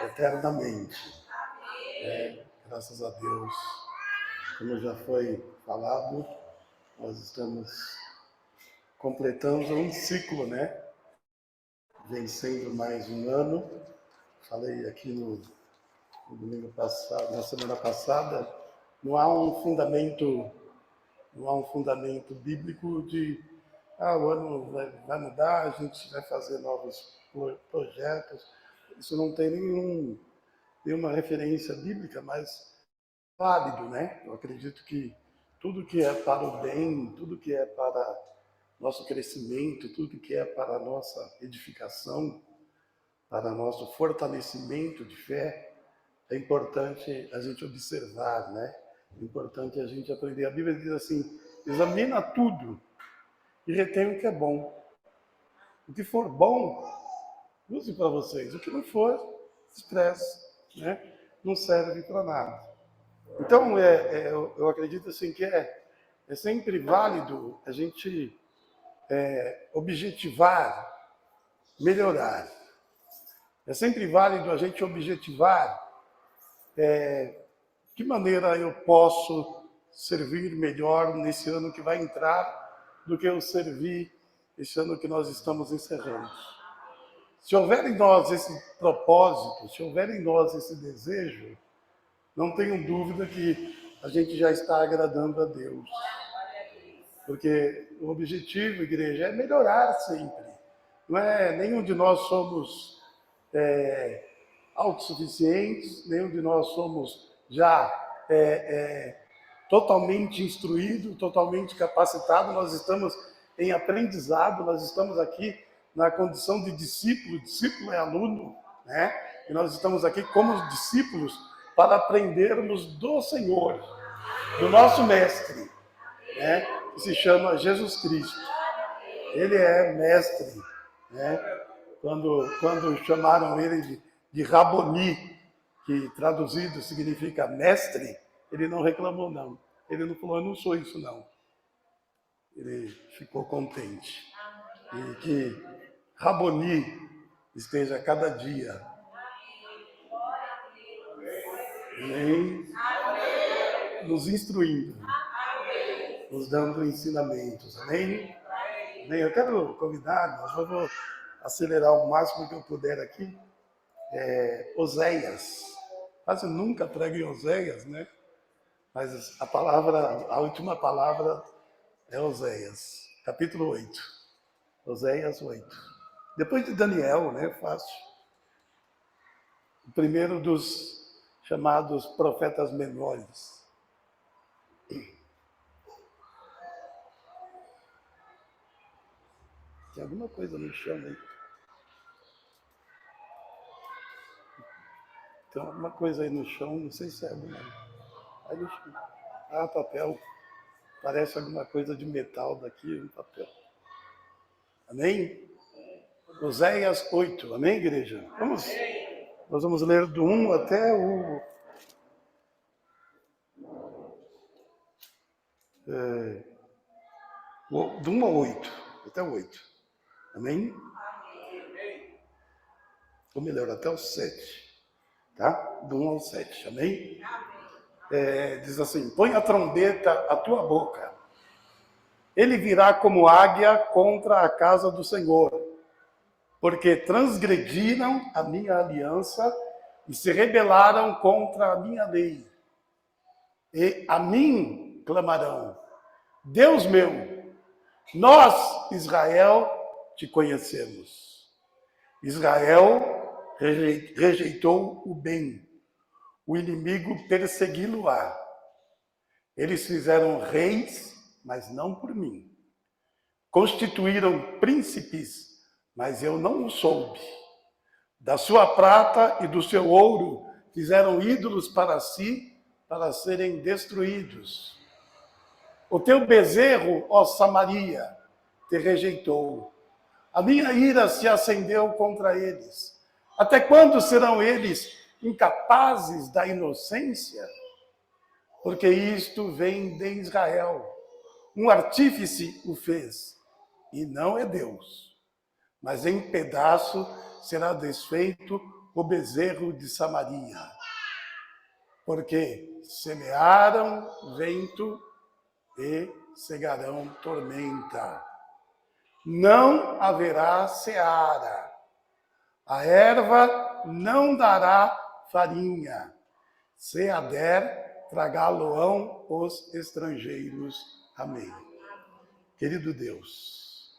eternamente. Graças a Deus, como já foi falado, nós estamos completando um ciclo, né? Vencendo mais um ano. Falei aqui no domingo passado, na semana passada, não há um fundamento bíblico de o ano vai mudar, a gente vai fazer novos projetos. Isso não tem nenhuma referência bíblica, mas válido, né? Eu acredito que tudo que é para o bem, tudo que é para nosso crescimento, tudo que é para a nossa edificação, para nosso fortalecimento de fé, é importante a gente observar, né? É importante a gente aprender. A Bíblia diz assim: examina tudo e retém o que é bom. O que for bom, use para vocês. O que não for, despreze, né? Não serve para nada. Então, eu acredito assim que é sempre válido a gente objetivar, melhorar. É sempre válido a gente objetivar de que maneira eu posso servir melhor nesse ano que vai entrar do que eu servi esse ano que nós estamos encerrando. Se houver em nós esse propósito, se houver em nós esse desejo, não tenho dúvida que a gente já está agradando a Deus. Porque o objetivo, igreja, é melhorar sempre. Não é, nenhum de nós somos autossuficientes, nenhum de nós somos já totalmente instruído, totalmente capacitado. Nós estamos em aprendizado, nós estamos aqui na condição de discípulo. Discípulo é aluno, né? E nós estamos aqui como discípulos para aprendermos do Senhor, do nosso mestre, né? Que se chama Jesus Cristo. Ele é mestre, né? Quando chamaram ele de Raboni, que traduzido significa mestre, ele não reclamou, não. Ele não falou: eu não sou isso, não. Ele ficou contente. E que Raboni esteja cada dia nos instruindo, nos dando ensinamentos. Amém? Amém? Eu quero convidar, nós vamos acelerar o máximo que eu puder aqui. Oséias. Quase nunca prego em Oséias, né? Mas a última palavra é Oséias, capítulo 8. Oséias 8. Depois de Daniel, né? Fácil. O primeiro dos chamados profetas menores. Tem alguma coisa no chão aí? Tem alguma coisa aí no chão, não sei se é alguma. Aí no chão. Papel. Parece alguma coisa de metal daqui, um papel. Amém? Oséias 8. Amém, igreja? Nós vamos ler do 1 até o... do 1 ao 8. Até o 8. Amém? Ou melhor, até o 7. Tá? Do 1 ao 7. Amém? Diz assim: põe a trombeta à tua boca. Ele virá como águia contra a casa do Senhor, porque transgrediram a minha aliança e se rebelaram contra a minha lei. E a mim clamarão: Deus meu, nós, Israel, te conhecemos. Israel rejeitou o bem, o inimigo persegui-lo-á. Eles fizeram reis, mas não por mim. Constituíram príncipes, mas eu não o soube. Da sua prata e do seu ouro fizeram ídolos para si, para serem destruídos. O teu bezerro, ó Samaria, te rejeitou. A minha ira se acendeu contra eles. Até quando serão eles incapazes da inocência? Porque isto vem de Israel. Um artífice o fez, e não é Deus. Mas em pedaço será desfeito o bezerro de Samaria, porque semearam vento e cegarão tormenta. Não haverá seara, a erva não dará farinha, se a der, tragá-lo-ão os estrangeiros. Amém. Querido Deus,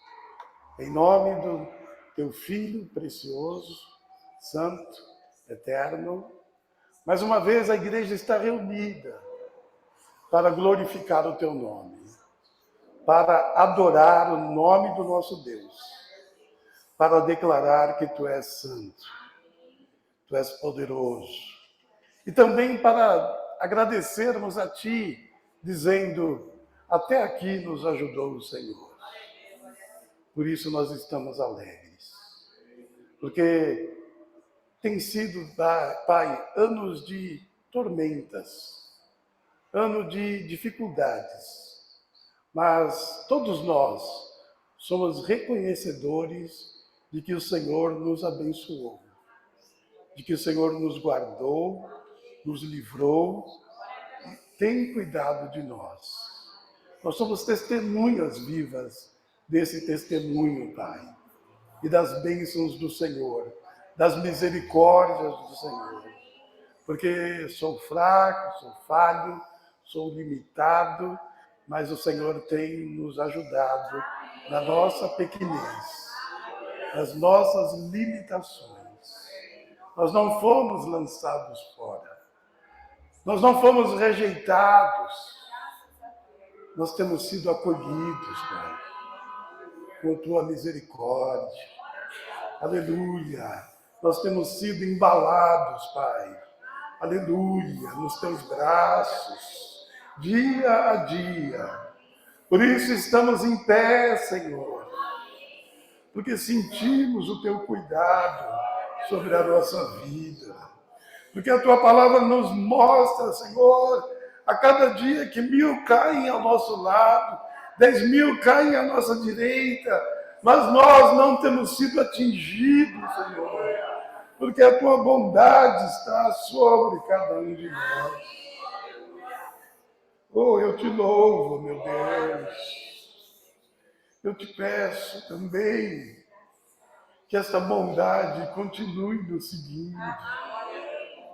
em nome do teu Filho precioso, santo, eterno, mais uma vez a igreja está reunida para glorificar o teu nome, para adorar o nome do nosso Deus, para declarar que tu és santo, tu és poderoso, e também para agradecermos a ti, dizendo, até aqui nos ajudou o Senhor. Por isso nós estamos alegres, porque tem sido, Pai, anos de tormentas, ano de dificuldades, mas todos nós somos reconhecedores de que o Senhor nos abençoou, de que o Senhor nos guardou, nos livrou, tem cuidado de nós. Nós somos testemunhas vivas desse testemunho, Pai, e das bênçãos do Senhor, das misericórdias do Senhor. Porque sou fraco, sou falho, sou limitado, mas o Senhor tem nos ajudado na nossa pequenez, nas nossas limitações. Nós não fomos lançados fora. Nós não fomos rejeitados. Nós temos sido acolhidos, Pai, com tua misericórdia. Aleluia. Nós temos sido embalados, Pai. Aleluia, nos teus braços, dia a dia. Por isso estamos em pé, Senhor, porque sentimos o teu cuidado sobre a nossa vida. Porque a tua palavra nos mostra, Senhor, a cada dia que 1000 caem ao nosso lado, 10.000 caem à nossa direita, mas nós não temos sido atingidos, Senhor, porque a tua bondade está sobre cada um de nós. Oh, eu te louvo, meu Deus. Eu te peço também que esta bondade continue nos seguindo,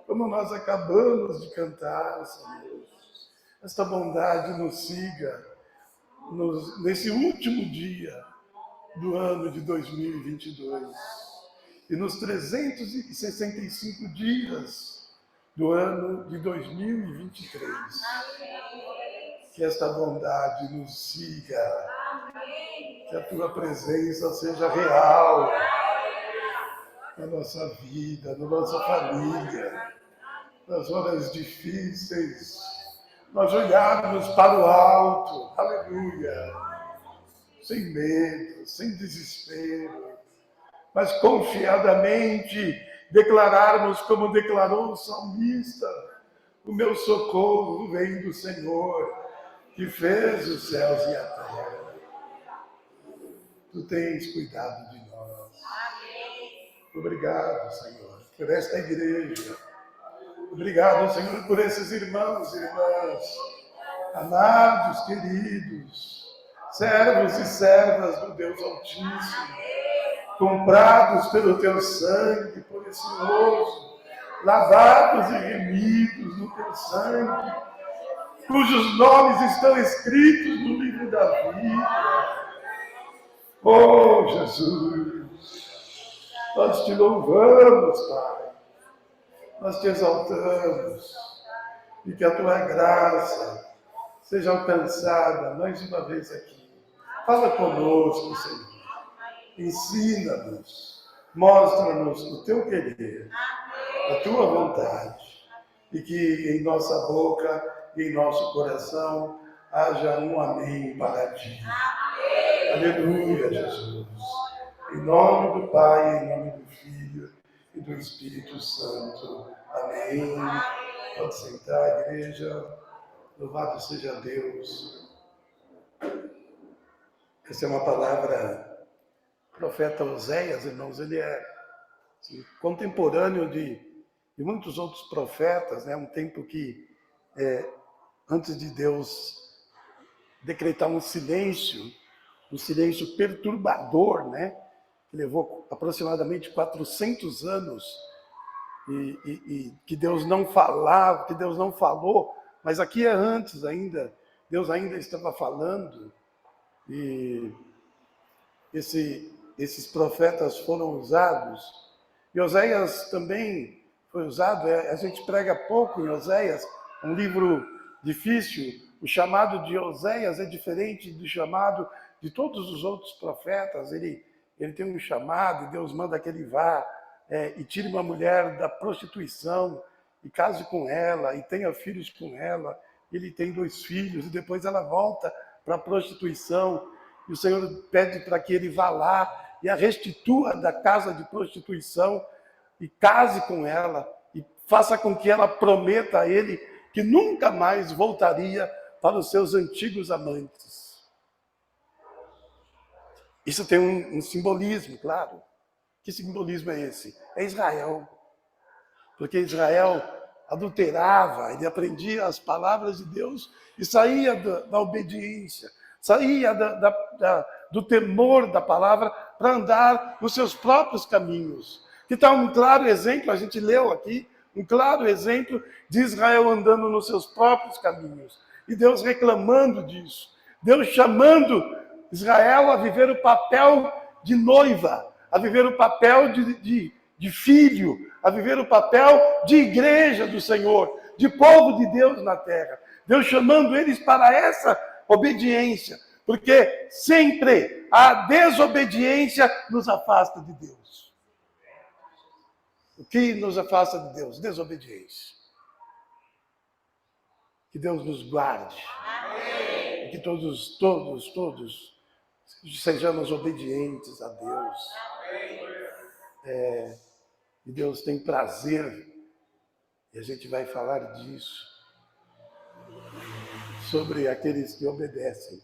como nós acabamos de cantar, Senhor. Esta bondade nos siga nesse último dia do ano de 2022 e nos 365 dias do ano de 2023. Que esta bondade nos siga, que a tua presença seja real na nossa vida, na nossa família, nas horas difíceis, nós olharmos para o alto, aleluia, sem medo, sem desespero, mas confiadamente declararmos como declarou o salmista: o meu socorro vem do Senhor, que fez os céus e a terra. Tu tens cuidado de nós. Obrigado, Senhor, por esta igreja. Obrigado, Senhor, por esses irmãos e irmãs, amados, queridos, servos e servas do Deus Altíssimo, comprados pelo teu sangue precioso, lavados e remidos no teu sangue, cujos nomes estão escritos no livro da vida. Oh, Jesus, nós te louvamos, Pai, nós te exaltamos, e que a tua graça seja alcançada mais uma vez aqui. Fala conosco, Senhor, ensina-nos, mostra-nos o teu querer, a tua vontade, e que em nossa boca e em nosso coração haja um amém para ti. Aleluia, Jesus. Em nome do Pai, em nome do Filho e do Espírito Santo. Amém. Pode sentar, igreja. Louvado seja Deus. Essa é uma palavra, profeta Oséias, irmãos, ele é contemporâneo de muitos outros profetas, né? Um tempo que, antes de Deus decretar um silêncio perturbador, né? Que levou aproximadamente 400 anos e que Deus não falava, que Deus não falou, mas aqui é antes ainda, Deus ainda estava falando e esses profetas foram usados. E Oséias também foi usado, a gente prega pouco em Oséias, um livro difícil. O chamado de Oséias é diferente do chamado de todos os outros profetas. Ele tem um chamado e Deus manda que ele vá e tire uma mulher da prostituição e case com ela e tenha filhos com ela. Ele tem 2 filhos e depois ela volta para a prostituição e o Senhor pede para que ele vá lá e a restitua da casa de prostituição e case com ela e faça com que ela prometa a ele que nunca mais voltaria para os seus antigos amantes. Isso tem um simbolismo, claro. Que simbolismo é esse? É Israel. Porque Israel adulterava, ele aprendia as palavras de Deus e saía da obediência, saía do temor da palavra para andar nos seus próprios caminhos. Que tal um claro exemplo, a gente leu aqui, um claro exemplo de Israel andando nos seus próprios caminhos. E Deus reclamando disso. Deus chamando Israel a viver o papel de noiva, a viver o papel de filho, a viver o papel de igreja do Senhor, de povo de Deus na terra. Deus chamando eles para essa obediência, porque sempre a desobediência nos afasta de Deus. O que nos afasta de Deus? Desobediência. Que Deus nos guarde. Amém. E que todos sejamos obedientes a Deus. E Deus tem prazer, e a gente vai falar disso, sobre aqueles que obedecem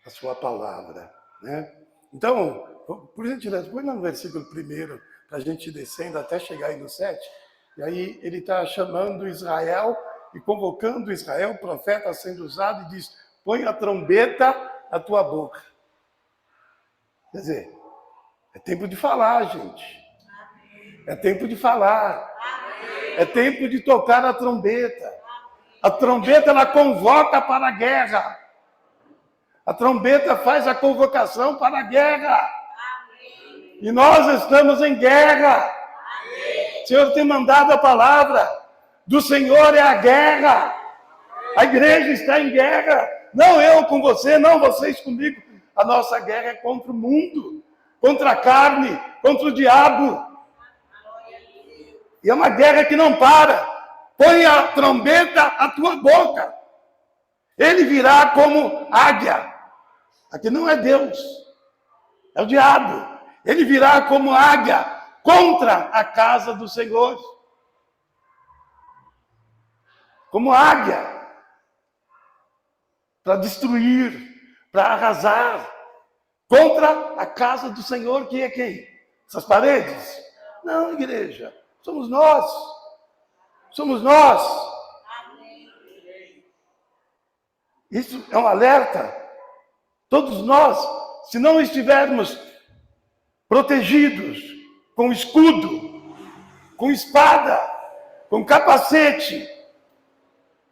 a sua palavra, né? Então, por gentileza, põe lá no versículo 1, para a gente ir descendo até chegar aí no 7, e aí ele está chamando Israel e convocando Israel, o profeta sendo usado, e diz: põe a trombeta à tua boca. Quer dizer, é tempo de falar, gente. É tempo de falar. É tempo de tocar a trombeta. A trombeta, ela convoca para a guerra. A trombeta faz a convocação para a guerra. E nós estamos em guerra. O Senhor tem mandado a palavra. Do Senhor é a guerra. A igreja está em guerra. Não eu com você, não vocês comigo. A nossa guerra é contra o mundo, contra a carne, contra o diabo. E é uma guerra que não para. Põe a trombeta à tua boca. Ele virá como águia. Aqui não é Deus, é o diabo. Ele virá como águia contra a casa do Senhor. Como águia. Para destruir, para arrasar. Contra a casa do Senhor, que é quem? Essas paredes? Não, igreja. Somos nós. Somos nós. Isso é um alerta. Todos nós, se não estivermos protegidos com escudo, com espada, com capacete,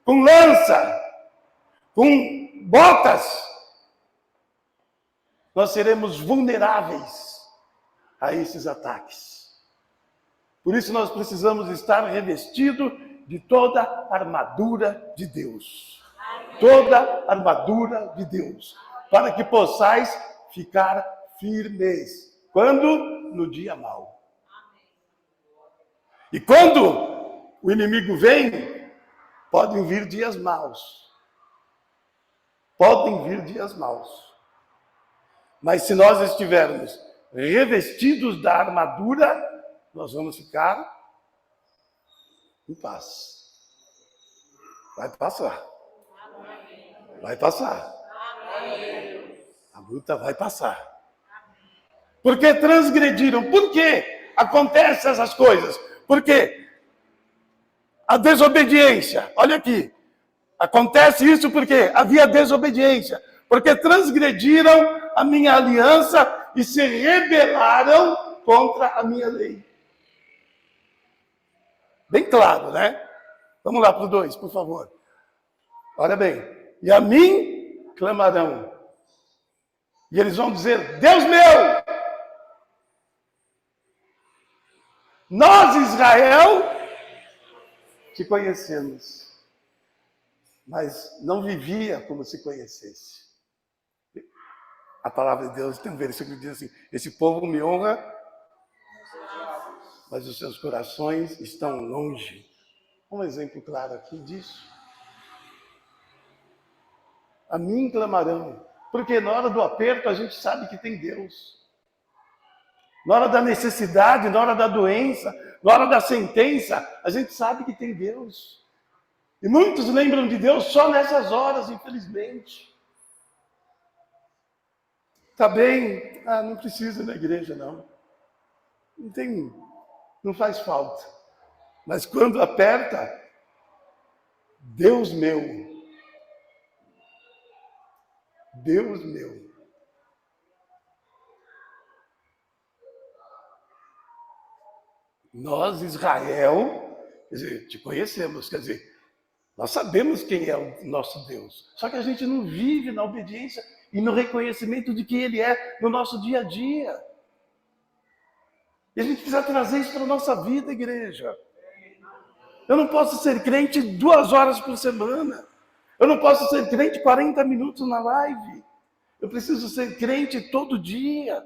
com lança, com botas, nós seremos vulneráveis a esses ataques. Por isso nós precisamos estar revestidos de toda a armadura de Deus. Toda a armadura de Deus. Para que possais ficar firmes. Quando? No dia mau. E quando o inimigo vem, podem vir dias maus. Podem vir dias maus. Mas se nós estivermos revestidos da armadura, nós vamos ficar em paz. Vai passar. Vai passar. A luta vai passar. Porque transgrediram. Por quê? acontecem essas coisas? Por quê? A desobediência, olha aqui. Acontece isso porque havia desobediência, porque transgrediram a minha aliança e se rebelaram contra a minha lei. Bem claro, né? Vamos lá para o 2, por favor. Olha bem. E a mim clamarão. E eles vão dizer, Deus meu! Nós, Israel, te conhecemos, mas não vivia como se conhecesse. A palavra de Deus tem um versículo que diz assim, esse povo me honra, mas os seus corações estão longe. Um exemplo claro aqui disso. A mim clamarão, porque na hora do aperto a gente sabe que tem Deus. Na hora da necessidade, na hora da doença, na hora da sentença, a gente sabe que tem Deus. E muitos lembram de Deus só nessas horas, infelizmente. Tá bem? Ah, não precisa ir na igreja, não. Não faz falta. Mas quando aperta, Deus meu. Deus meu. Nós, Israel, quer dizer, te conhecemos, quer dizer, nós sabemos quem é o nosso Deus. Só que a gente não vive na obediência e no reconhecimento de quem Ele é no nosso dia a dia. E a gente precisa trazer isso para a nossa vida, igreja. Eu não posso ser crente 2 horas por semana. Eu não posso ser crente 40 minutos na live. Eu preciso ser crente todo dia.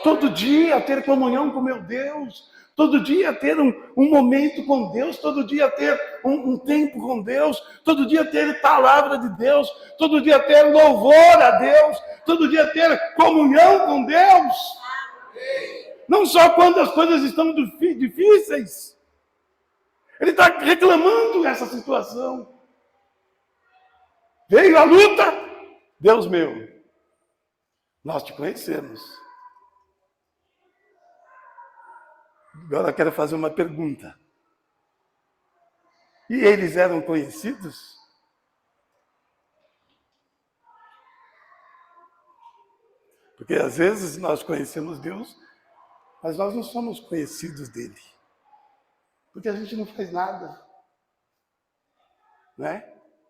Todo dia ter comunhão com meu Deus. Todo dia ter um momento com Deus. Todo dia ter um tempo com Deus. Todo dia ter palavra de Deus. Todo dia ter louvor a Deus. Todo dia ter comunhão com Deus. Não só quando as coisas estão difíceis. Ele está reclamando essa situação. Veio a luta. Deus meu, nós te conhecemos. Agora eu quero fazer uma pergunta. E eles eram conhecidos? Porque às vezes nós conhecemos Deus, mas nós não somos conhecidos dele. Porque a gente não faz nada. Né?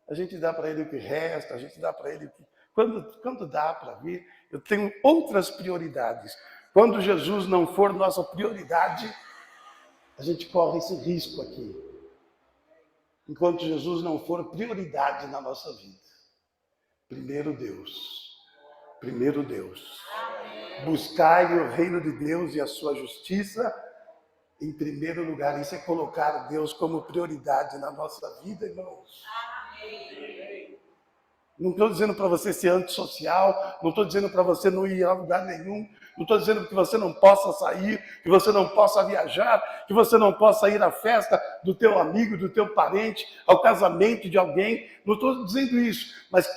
A gente dá para ele o que resta, a gente dá para ele o que... Quando dá para vir, eu tenho outras prioridades. Quando Jesus não for nossa prioridade, a gente corre esse risco aqui. Enquanto Jesus não for prioridade na nossa vida. Primeiro Deus. Primeiro Deus. Buscai o reino de Deus e a sua justiça em primeiro lugar. Isso é colocar Deus como prioridade na nossa vida, irmãos. Não estou dizendo para você ser antissocial, não estou dizendo para você não ir a lugar nenhum, não estou dizendo que você não possa sair, que você não possa viajar, que você não possa ir à festa do teu amigo, do teu parente, ao casamento de alguém. Não estou dizendo isso. Mas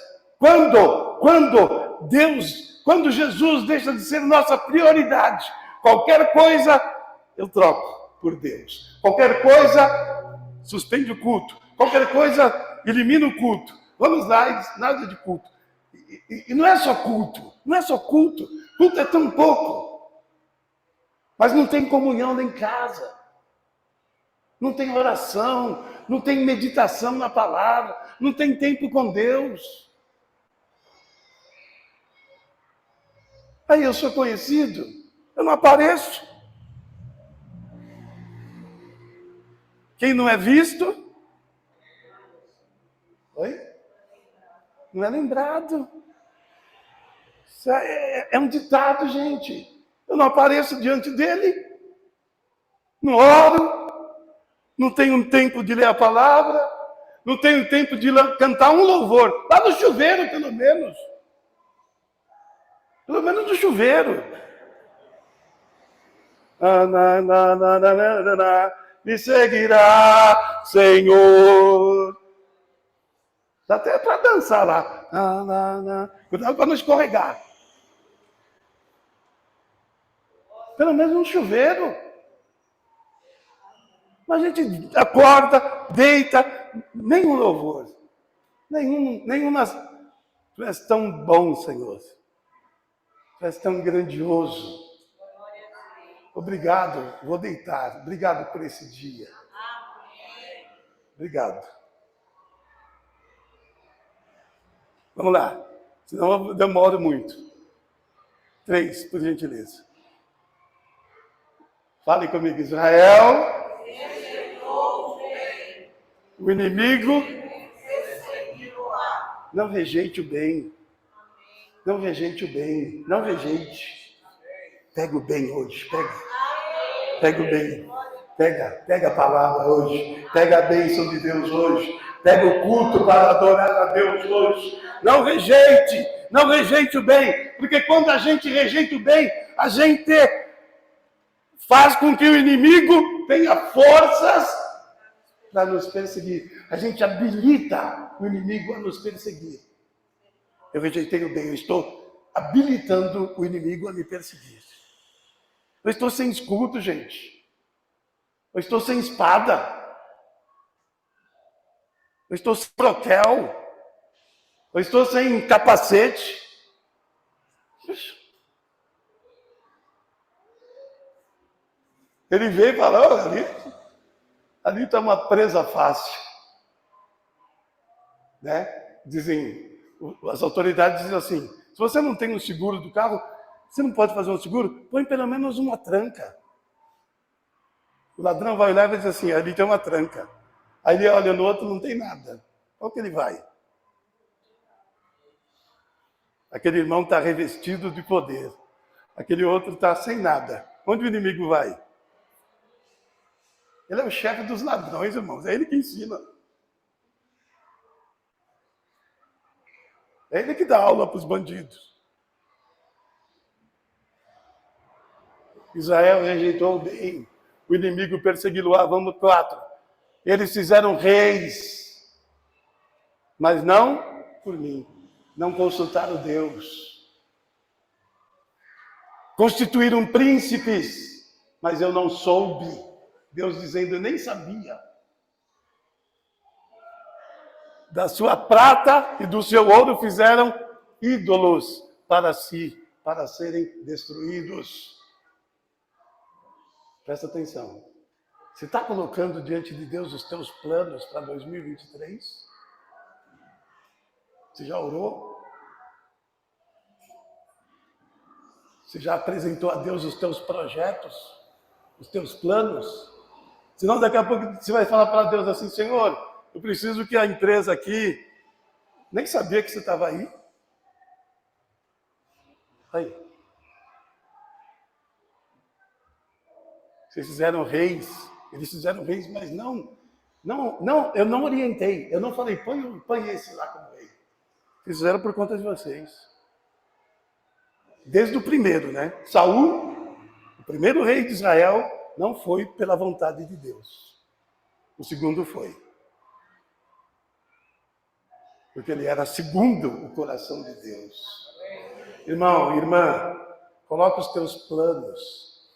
quando Jesus deixa de ser nossa prioridade, qualquer coisa eu troco por Deus. Qualquer coisa suspende o culto. Qualquer coisa elimina o culto. Vamos lá, nada de culto. E não é só culto, não é só culto. Culto é tão pouco. Mas não tem comunhão nem em casa. Não tem oração, não tem meditação na palavra, não tem tempo com Deus. Aí eu sou conhecido, eu não apareço. Quem não é visto, oi? Não é lembrado. Isso é um ditado, gente. Eu não apareço diante dele, não oro, não tenho tempo de ler a palavra, não tenho tempo de cantar um louvor. Lá no chuveiro, pelo menos. Pelo menos no chuveiro. Me seguirá, Senhor. Dá até para dançar lá. Cuidado para não escorregar. Pelo menos um chuveiro. Mas a gente acorda, deita, nenhum louvor. Nenhuma. Tu és tão bom, Senhor. Tu és tão grandioso. Obrigado, vou deitar. Obrigado por esse dia. Obrigado. Vamos lá, senão eu demoro muito. 3, por gentileza. Fale comigo, Israel. O inimigo não rejeite o bem. Não rejeite o bem. Não rejeite. Pega o bem hoje. Pega o bem. Pega a palavra hoje. Pega a bênção de Deus hoje. Pega o culto para adorar a Deus hoje. Não rejeite o bem. Porque quando a gente rejeita o bem, a gente faz com que o inimigo tenha forças para nos perseguir. A gente habilita o inimigo a nos perseguir. Eu rejeitei o bem, eu estou habilitando o inimigo a me perseguir. Eu estou sem escudo, gente. Eu estou sem espada. Eu estou sem broquel. Eu estou sem capacete. Ele veio e falou, ali está uma presa fácil. Né? As autoridades dizem assim, se você não tem um seguro do carro, você não pode fazer um seguro? Põe pelo menos uma tranca. O ladrão vai olhar e vai dizer assim, ali tem uma tranca. Aí ele olha no outro, não tem nada. Qual que ele vai? Aquele irmão está revestido de poder. Aquele outro está sem nada. Onde o inimigo vai? Ele é o chefe dos ladrões, irmãos. É ele que ensina. É ele que dá aula para os bandidos. Israel rejeitou o bem. O inimigo perseguiu. Vamos 4. Eles fizeram reis. Mas não por mim. Não consultaram Deus. Constituíram príncipes. Mas eu não soube. Deus dizendo, eu nem sabia. Da sua prata e do seu ouro fizeram ídolos para si, para serem destruídos. Presta atenção. Você está colocando diante de Deus os teus planos para 2023? Você já orou? Você já apresentou a Deus os teus projetos? Os teus planos? Senão daqui a pouco você vai falar para Deus assim, Senhor, eu preciso que a empresa aqui, nem sabia que você estava aí. Aí. Vocês fizeram reis, eles fizeram reis, mas não, eu não orientei, eu não falei, põe esse lá como rei. Eles fizeram por conta de vocês. Desde o primeiro, né? Saul, o primeiro rei de Israel, não foi pela vontade de Deus. O segundo foi. Porque ele era segundo o coração de Deus. Irmão, irmã, coloca os teus planos.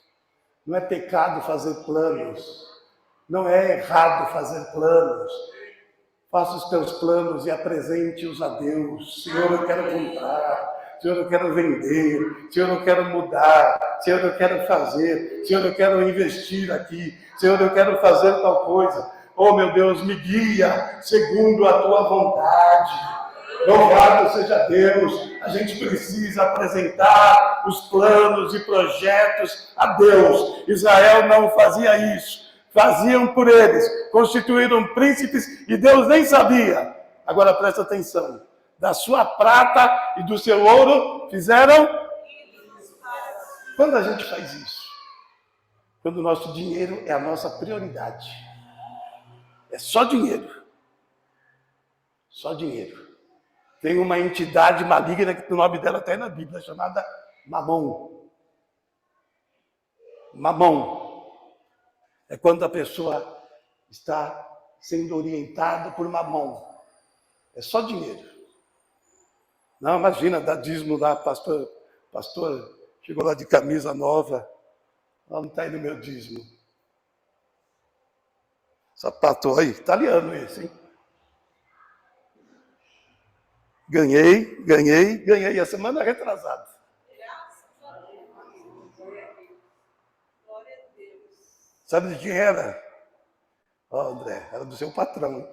Não é pecado fazer planos. Não é errado fazer planos. Faça os teus planos e apresente-os a Deus. Senhor, eu quero comprar. Senhor, eu quero vender. Senhor, eu quero mudar. Senhor, eu quero fazer. Senhor, eu quero investir aqui. Senhor, eu quero fazer tal coisa. Oh, meu Deus, me guia segundo a tua vontade. Louvado seja Deus. A gente precisa apresentar os planos e projetos a Deus. Israel não fazia isso. Faziam por eles. Constituíram príncipes e Deus nem sabia. Agora presta atenção. Da sua prata e do seu ouro fizeram? Quando a gente faz isso? Quando o nosso dinheiro é a nossa prioridade. É só dinheiro. Só dinheiro. Tem uma entidade maligna, que o nome dela está na Bíblia, chamada Mamon. Mamon. É quando a pessoa está sendo orientada por Mamon. É só dinheiro. Não, imagina, dá dízimo lá, pastor chegou lá de camisa nova, Ela não está aí no meu dízimo. Sapato aí, italiano esse, hein? Ganhei a semana retrasada. Sabe de quem era? Ó, André, era do seu patrão.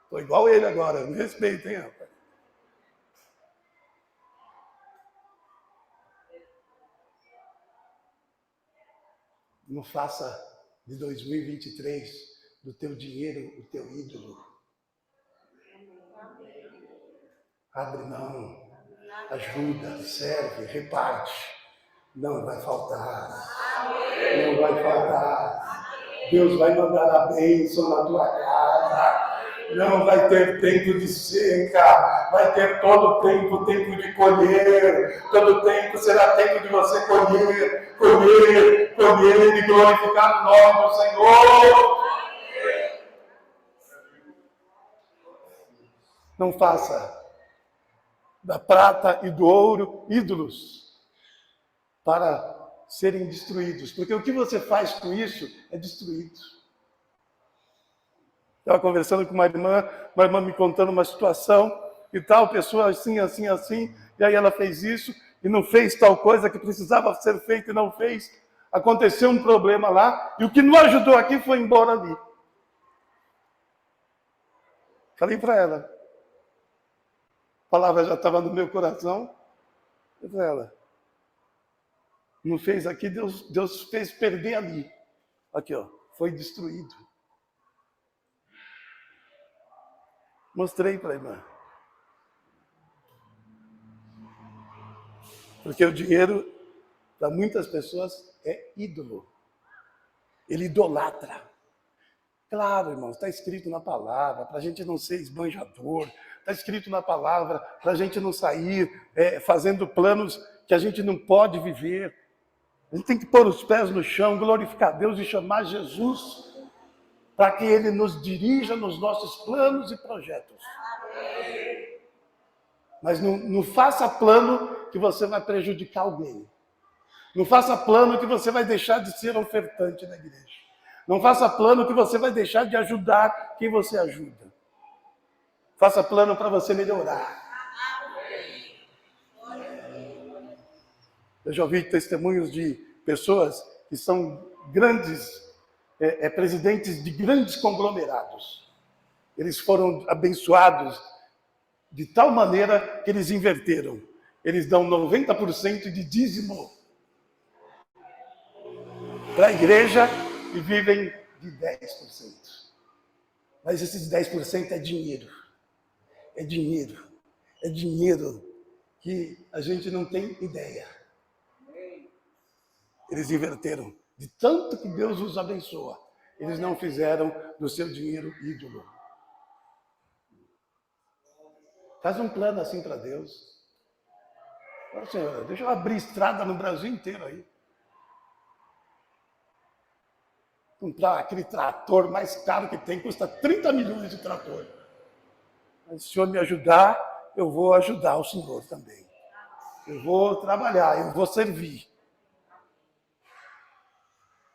Tô igual ele agora, me respeita, hein, rapaz? Não faça de 2023 do teu dinheiro o teu ídolo. Abre mão, ajuda, serve, reparte. Não vai faltar. Não vai faltar. Deus vai mandar a bênção na tua casa. Não vai ter tempo de seca, vai ter todo tempo de colher. Todo tempo será tempo de você colher e glorificar o nome do Senhor. Não faça da prata e do ouro ídolos para serem destruídos, porque o que você faz com isso é destruído. Estava conversando com uma irmã me contando uma situação e tal, pessoa assim, e aí ela fez isso e não fez tal coisa que precisava ser feita e não fez. Aconteceu um problema lá e o que não ajudou aqui foi embora ali. Falei para ela. A palavra já estava no meu coração. Falei para ela. Não fez aqui, Deus fez perder ali. Aqui, ó, foi destruído. Mostrei para a irmã. Porque o dinheiro, para muitas pessoas, é ídolo. Ele idolatra. Claro, irmãos, está escrito na palavra, para a gente não ser esbanjador. Está escrito na palavra, para a gente não sair fazendo planos que a gente não pode viver. A gente tem que pôr os pés no chão, glorificar Deus e chamar Jesus para que Ele nos dirija nos nossos planos e projetos. Mas não faça plano que você vai prejudicar alguém. Não faça plano que você vai deixar de ser ofertante na igreja. Não faça plano que você vai deixar de ajudar quem você ajuda. Faça plano para você melhorar. Eu já ouvi testemunhos de pessoas que são grandes, presidentes de grandes conglomerados. Eles foram abençoados de tal maneira que eles inverteram. Eles dão 90% de dízimo para a igreja e vivem de 10%. Mas esses 10% é dinheiro. É dinheiro. É dinheiro que a gente não tem ideia. Eles inverteram. De tanto que Deus os abençoa, eles não fizeram do seu dinheiro ídolo. Faz um plano assim para Deus. Fala, Senhor, deixa eu abrir estrada no Brasil inteiro aí. Comprar aquele trator mais caro que tem, custa 30 milhões de trator. Mas se o Senhor me ajudar, eu vou ajudar o Senhor também. Eu vou trabalhar, eu vou servir.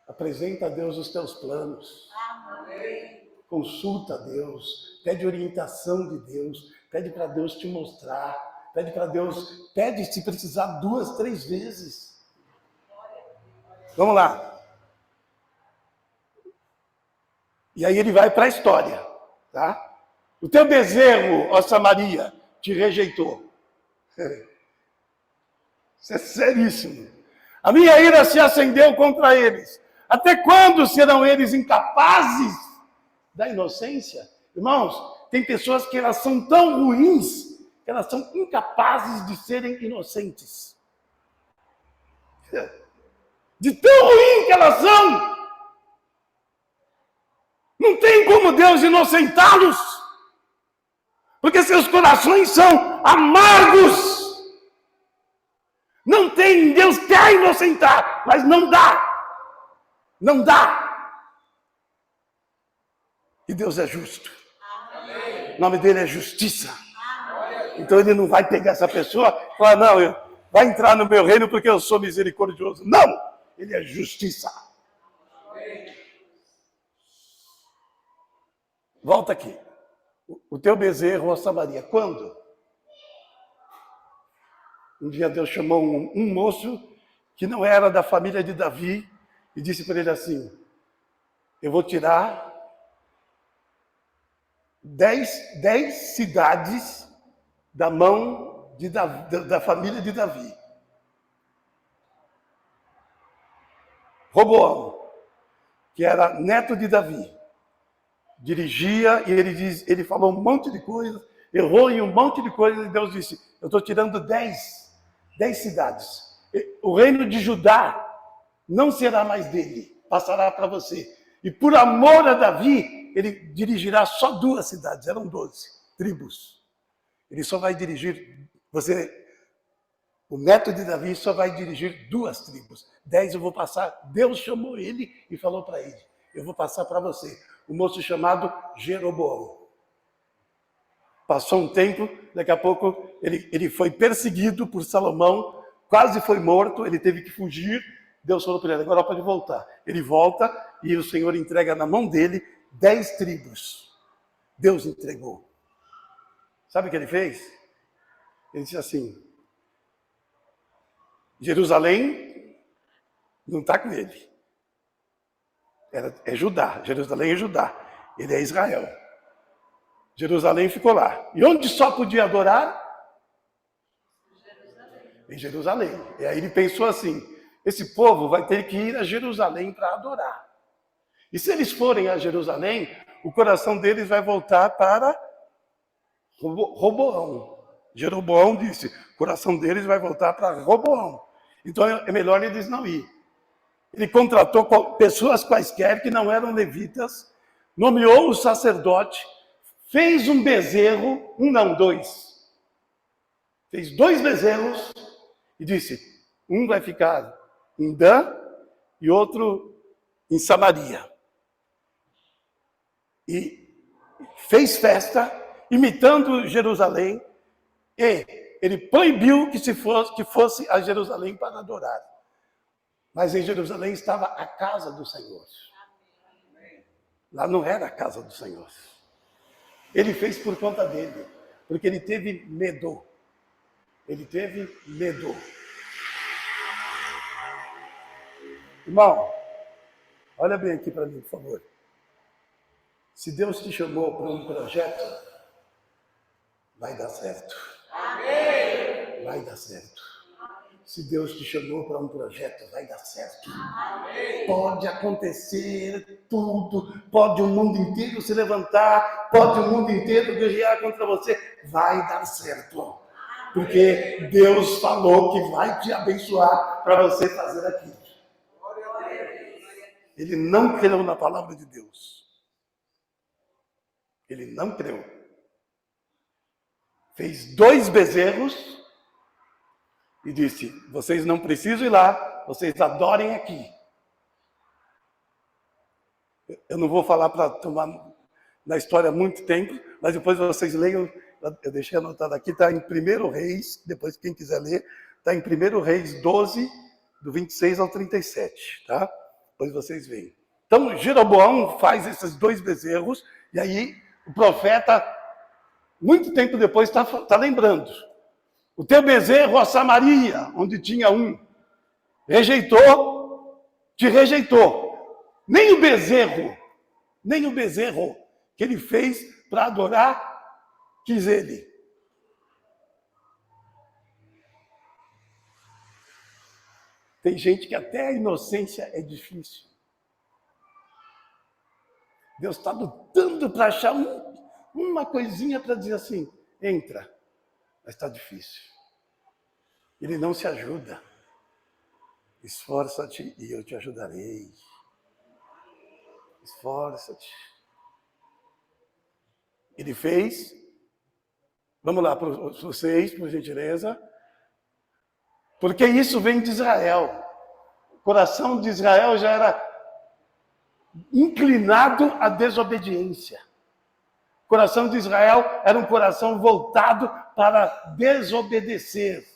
Apresenta a Deus os teus planos. Consulta a Deus. Pede orientação de Deus. Pede para Deus te mostrar. Pede para Deus, pede se precisar 2, 3 vezes. Vamos lá. E aí ele vai para a história, tá? O teu bezerro, ó Samaria, te rejeitou. Isso é seríssimo. A minha ira se acendeu contra eles. Até quando serão eles incapazes da inocência? Irmãos, tem pessoas que elas são tão ruins que elas são incapazes de serem inocentes. De tão ruim que elas são. Não tem como Deus inocentá-los. Porque seus corações são amargos. Não tem, Deus quer inocentar, mas não dá. Não dá. E Deus é justo. O nome dele é justiça. Então ele não vai pegar essa pessoa e falar, não, vai entrar no meu reino porque eu sou misericordioso. Não! Ele é justiça. Volta aqui. O teu bezerro, ó Samaria, quando? Um dia Deus chamou um moço que não era da família de Davi e disse para ele assim: eu vou tirar 10 cidades da mão da família de Davi. Roboão, que era neto de Davi, dirigia e ele falou um monte de coisas, errou em um monte de coisas e Deus disse: eu estou tirando 10 cidades. O reino de Judá não será mais dele, passará para você. E por amor a Davi, ele dirigirá só 2 cidades, eram 12 tribos. Ele só vai dirigir, o neto de Davi só vai dirigir 2 tribos. 10 eu vou passar. Deus chamou ele e falou para ele: eu vou passar para você. Um moço chamado Jeroboão. Passou um tempo, daqui a pouco ele foi perseguido por Salomão, quase foi morto, ele teve que fugir. Deus falou para ele: agora pode voltar. Ele volta e o Senhor entrega na mão dele 10 tribos. Deus entregou. Sabe o que ele fez? Ele disse assim: Jerusalém não está com ele. É Judá. Jerusalém é Judá. Ele é Israel. Jerusalém ficou lá. E onde só podia adorar? Em Jerusalém. E aí ele pensou assim: esse povo vai ter que ir a Jerusalém para adorar. E se eles forem a Jerusalém, o coração deles vai voltar para Roboão. Jeroboão disse: o coração deles vai voltar para Roboão. Então é melhor eles não ir. Ele contratou pessoas quaisquer que não eram levitas, nomeou o sacerdote, fez um bezerro, 2. Fez 2 bezerros e disse: um vai ficar em Dan e outro em Samaria. E fez festa, imitando Jerusalém, e ele proibiu que fosse a Jerusalém para adorar. Mas em Jerusalém estava a casa do Senhor. Lá não era a casa do Senhor. Ele fez por conta dele, porque ele teve medo. Ele teve medo. Irmão, olha bem aqui para mim, por favor. Se Deus te chamou para um projeto, vai dar certo. Amém. Vai dar certo. Se Deus te chamou para um projeto, vai dar certo. Amém. Pode acontecer tudo, pode o mundo inteiro se levantar, pode o mundo inteiro guerrear contra você, vai dar certo. Porque Deus falou que vai te abençoar para você fazer aquilo. Ele não creu na palavra de Deus. Ele não creu. Fez 2 bezerros e disse: vocês não precisam ir lá, vocês adorem aqui. Eu não vou falar para tomar na história muito tempo, mas depois vocês leiam. Eu deixei anotado aqui, está em 1 Reis, depois quem quiser ler, está em 1 Reis 12, do 26 ao 37, tá? Depois vocês veem. Então, Jeroboão faz esses 2 bezerros, e aí o profeta, muito tempo depois, está lembrando. O teu bezerro, a Samaria, onde tinha um, te rejeitou. Nem o bezerro que ele fez para adorar, quis ele. Tem gente que até a inocência é difícil. Deus está lutando para achar uma coisinha para dizer assim: entra. Mas está difícil. Ele não se ajuda. Esforça-te e eu te ajudarei. Esforça-te. Ele fez. Vamos lá para vocês, por gentileza. Porque isso vem de Israel. O coração de Israel já era inclinado à desobediência. O coração de Israel era um coração voltado para desobedecer.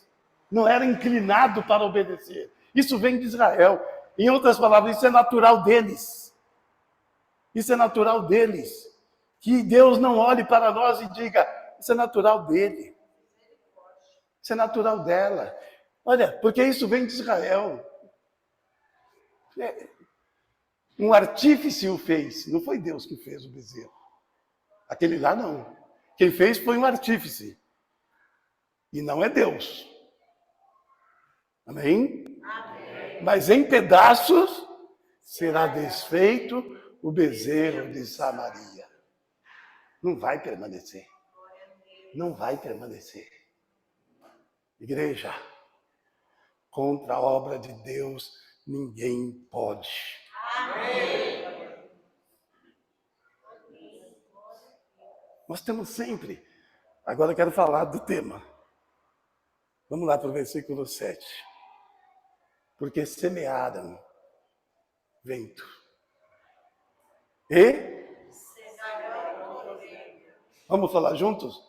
não era inclinado para obedecer. Isso vem de Israel. Em outras palavras, isso é natural deles. Isso é natural deles. Que Deus não olhe para nós e diga, isso é natural dele. Isso é natural dela. Olha, porque isso vem de Israel. Um artífice o fez, não foi Deus que fez o bezerro. Aquele lá não. Quem fez foi um artífice. E não é Deus. Amém? Amém. Mas em pedaços será desfeito o bezerro de Samaria. Não vai permanecer. Não vai permanecer. Igreja, contra a obra de Deus, ninguém pode. Amém. Nós temos sempre. Agora eu quero falar do tema. Vamos lá para o versículo 7. Porque semearam vento. E? Vamos falar juntos?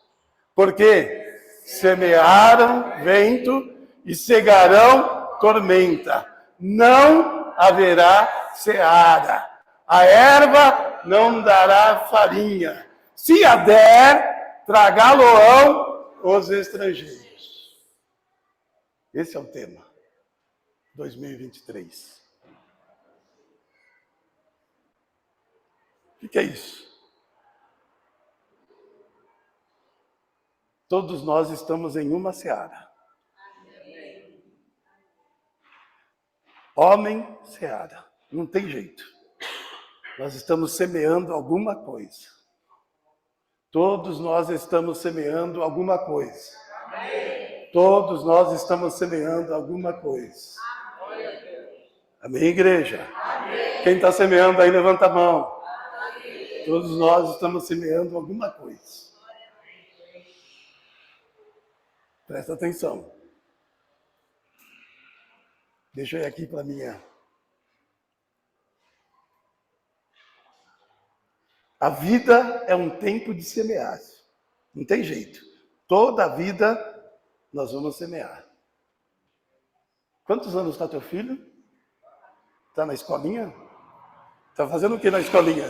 Porque semearam vento e cegarão tormenta. Não haverá seara. A erva não dará farinha. Se a der, tragá-lo-ão os estrangeiros. Esse é o tema. 2023. O que é isso? Todos nós estamos em uma seara. Homem, seara. Não tem jeito. Nós estamos semeando alguma coisa. Todos nós estamos semeando alguma coisa. Todos nós estamos semeando alguma coisa. Amém, igreja? Amém. Quem está semeando aí, levanta a mão. Amém. Todos nós estamos semeando alguma coisa. Presta atenção. Deixa eu ir aqui para a minha. A vida é um tempo de semear. Não tem jeito. Toda a vida nós vamos semear. Quantos anos está teu filho? Está na escolinha? Está fazendo o que na escolinha?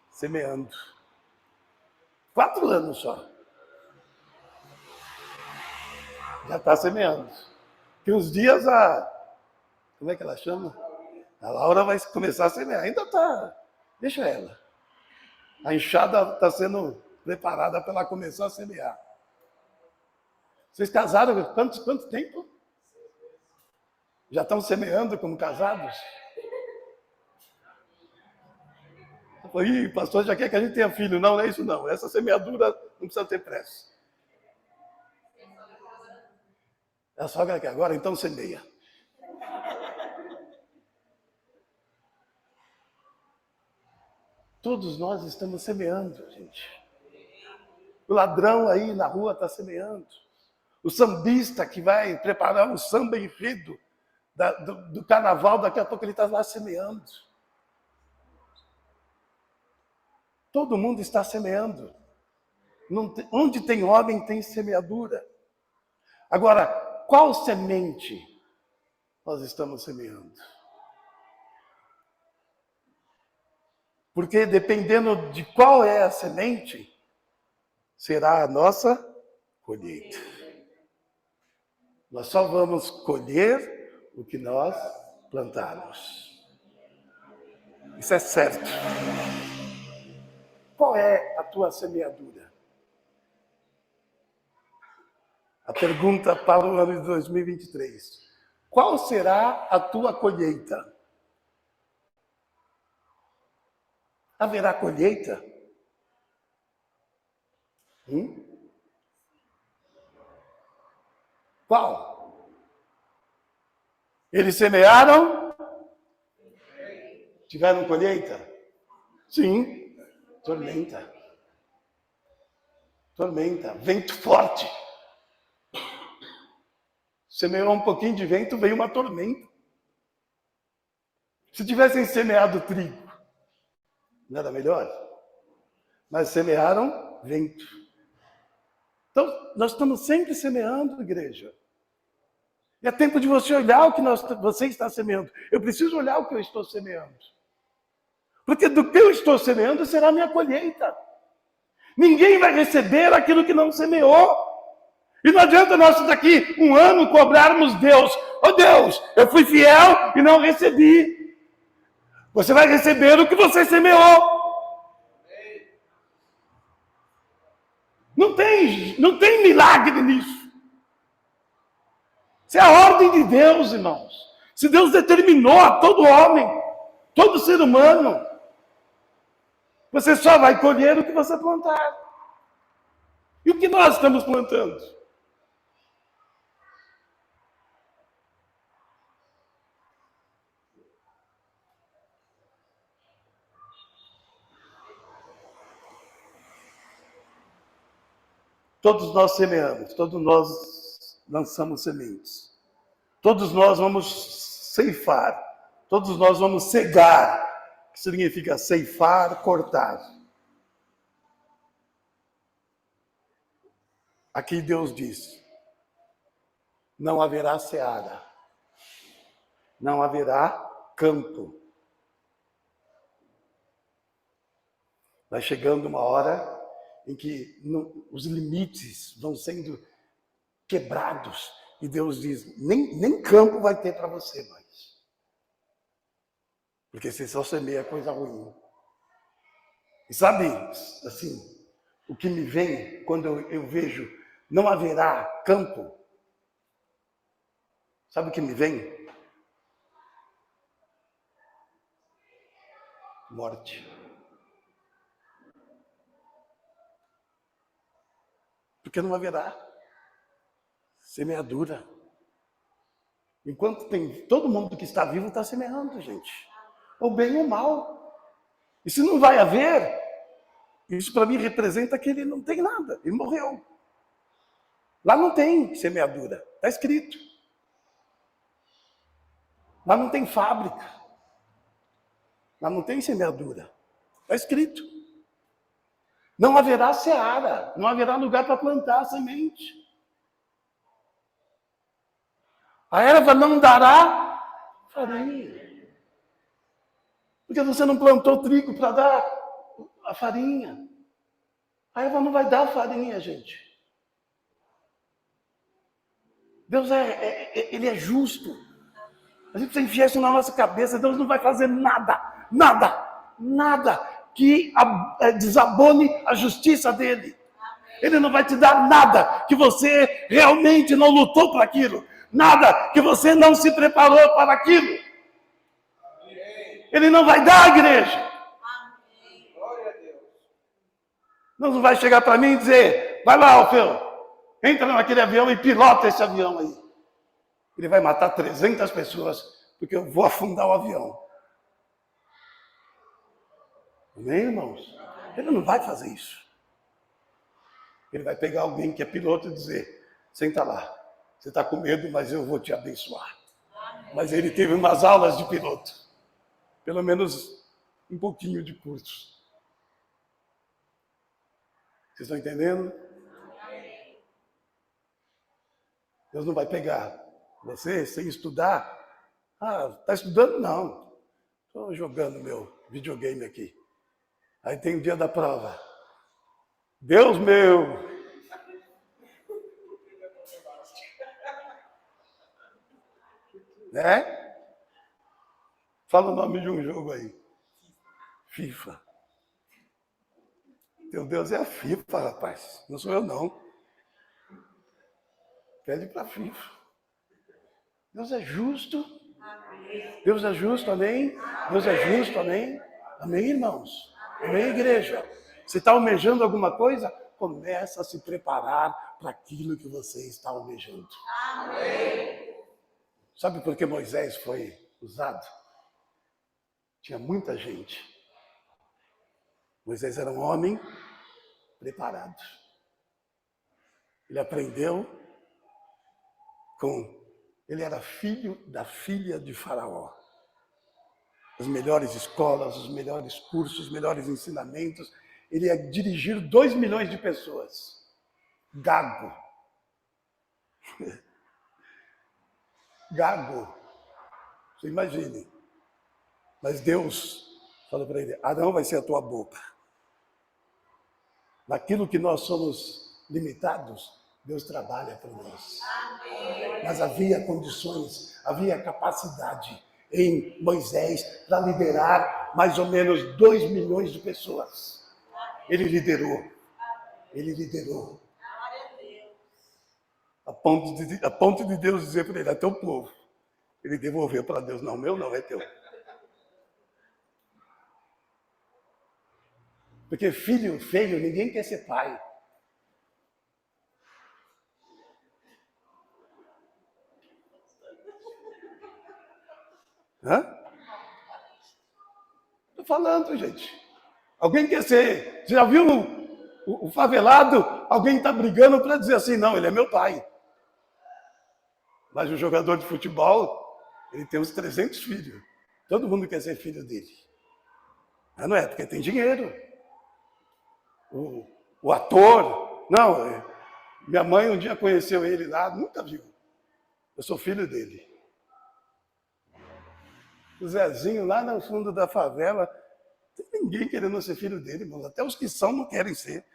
Semeando. 4 anos só. Já está semeando. Que uns dias como é que ela chama? A Laura vai começar a semear. Ainda está. Deixa ela. A enxada está sendo preparada para ela começar a semear. Vocês casaram quanto tempo? Já estão semeando como casados? Ih, pastor já quer que a gente tenha filho. Não, não é isso não. Essa semeadura não precisa ter pressa. A sogra quer agora, então semeia. Todos nós estamos semeando, gente. O ladrão aí na rua está semeando. O sambista que vai preparar um samba enredo do carnaval, daqui a pouco ele está lá semeando. Todo mundo está semeando. Onde tem homem, tem semeadura. Agora, qual semente nós estamos semeando? Porque dependendo de qual é a semente, será a nossa colheita. Nós só vamos colher o que nós plantarmos. Isso é certo. Qual é a tua semeadura? A pergunta para o ano de 2023. Qual será a tua colheita? Haverá colheita? Qual? Eles semearam? Tiveram colheita? Sim. Tormenta. Tormenta. Vento forte. Semeou um pouquinho de vento, veio uma tormenta. Se tivessem semeado trigo, não era melhor? Mas semearam vento. Então, nós estamos sempre semeando, igreja. E é tempo de você olhar o que você está semeando. Eu preciso olhar o que eu estou semeando. Porque do que eu estou semeando será a minha colheita. Ninguém vai receber aquilo que não semeou. E não adianta nós daqui um ano cobrarmos Deus. Oh Deus, eu fui fiel e não recebi. Você vai receber o que você semeou. Não tem milagre nisso. Isso é a ordem de Deus, irmãos. Se Deus determinou a todo homem, todo ser humano, você só vai colher o que você plantar. E o que nós estamos plantando? Todos nós semeamos, todos nós lançamos sementes. Todos nós vamos ceifar, todos nós vamos cegar, que significa ceifar, cortar. Aqui Deus diz, não haverá seara, não haverá campo. Vai chegando uma hora em que os limites vão sendo quebrados. E Deus diz, nem campo vai ter para você mais. Porque você só semeia coisa ruim. E sabe, assim, o que me vem quando eu vejo não haverá campo? Sabe o que me vem? Morte. Porque não haverá semeadura. Enquanto tem todo mundo que está vivo está semeando, gente. Ou bem ou mal. E se não vai haver, isso para mim representa que ele não tem nada. Ele morreu. Lá não tem semeadura. Está escrito. Lá não tem fábrica. Lá não tem semeadura. Está escrito. Não haverá seara. Não haverá lugar para plantar a semente. A erva não dará farinha. Porque você não plantou trigo para dar a farinha. A erva não vai dar farinha, gente. Deus ele é justo. A gente precisa enfiar isso na nossa cabeça. Deus não vai fazer nada, que desabone a justiça dele. Ele não vai te dar nada que você realmente não lutou para aquilo. Nada que você não se preparou para aquilo. Ele não vai dar, igreja. Não vai chegar para mim e dizer, vai lá, Alfeu, entra naquele avião e pilota esse avião aí. Ele vai matar 300 pessoas, porque eu vou afundar o avião. Amém, irmãos? Ele não vai fazer isso. Ele vai pegar alguém que é piloto e dizer, senta lá, você está com medo, mas eu vou te abençoar. Mas ele teve umas aulas de piloto. Pelo menos um pouquinho de curso. Vocês estão entendendo? Deus não vai pegar você sem estudar. Ah, está estudando? Não. Estou jogando meu videogame aqui. Aí tem o dia da prova. Deus meu! Né? Fala o nome de um jogo aí. FIFA. Teu Deus é a FIFA, rapaz. Não sou eu, não. Pede para a FIFA. Deus é justo. Deus é justo, amém? Deus é justo, amém? Amém, irmãos? Amém, igreja? Você está almejando alguma coisa? Começa a se preparar para aquilo que você está almejando. Amém. Sabe por que Moisés foi usado? Tinha muita gente. Moisés era um homem preparado. Ele aprendeu ele era filho da filha de Faraó. As melhores escolas, os melhores cursos, os melhores ensinamentos. Ele ia dirigir 2 milhões de pessoas. gago. Gago. Você imagine. Mas Deus falou para ele, Arão vai ser a tua boca. Naquilo que nós somos limitados, Deus trabalha por nós. Mas havia condições, havia capacidade em Moisés para liderar mais ou menos 2 milhões de pessoas. Ele liderou. A ponto de Deus dizer para ele, é teu povo. Ele devolveu para Deus, não, meu não, é teu. Porque filho feio, ninguém quer ser pai. Hã? Estou falando, gente. Alguém quer ser... Você já viu o favelado? Alguém está brigando para dizer assim, não, ele é meu pai. Mas o jogador de futebol, ele tem uns 300 filhos. Todo mundo quer ser filho dele. Mas não é, porque tem dinheiro. O ator, não, minha mãe um dia conheceu ele lá, nunca viu. Eu sou filho dele. O Zezinho, lá no fundo da favela, não tem ninguém querendo ser filho dele, irmão. Até os que são não querem ser.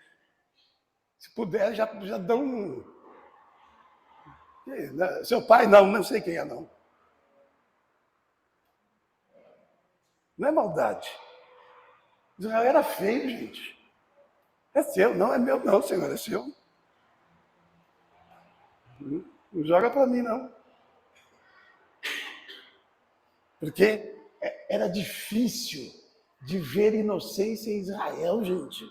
Se puder, já dão um... Seu pai, não sei quem é, não. Não é maldade. Israel era feio, gente. É seu, não é meu, não, Senhor, é seu. Não joga para mim, não. Porque era difícil de ver inocência em Israel, gente.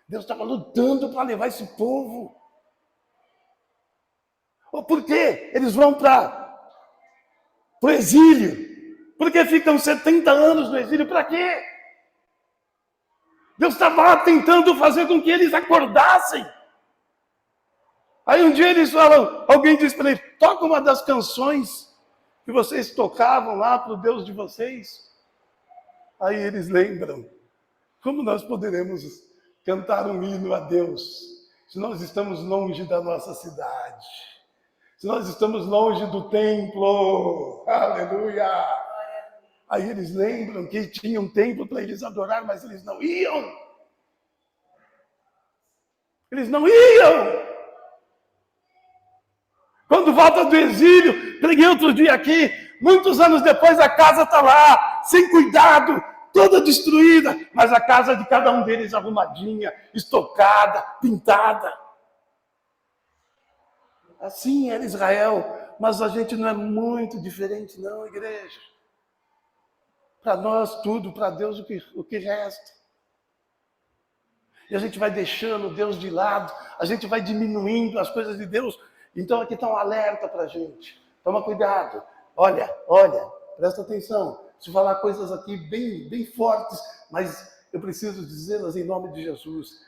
Deus estava lutando para levar esse povo. Por quê? Eles vão para o exílio. Por que ficam 70 anos no exílio? Para quê? Deus estava tentando fazer com que eles acordassem. Aí um dia eles falam, alguém diz para ele, toca uma das canções que vocês tocavam lá para o Deus de vocês. Aí eles lembram, como nós poderemos cantar um hino a Deus se nós estamos longe da nossa cidade? Se nós estamos longe do templo? Aleluia! Aí eles lembram que tinha um templo para eles adorar, mas eles não iam. Eles não iam. Quando volta do exílio, preguei outro dia aqui, muitos anos depois a casa está lá, sem cuidado, toda destruída, mas a casa de cada um deles arrumadinha, estocada, pintada. Assim era Israel, mas a gente não é muito diferente não, igreja. Para nós tudo, para Deus o que resta. E a gente vai deixando Deus de lado, a gente vai diminuindo as coisas de Deus. Então aqui está um alerta para a gente. Toma cuidado. Olha, presta atenção. Se falar coisas aqui bem fortes, mas eu preciso dizê-las em nome de Jesus.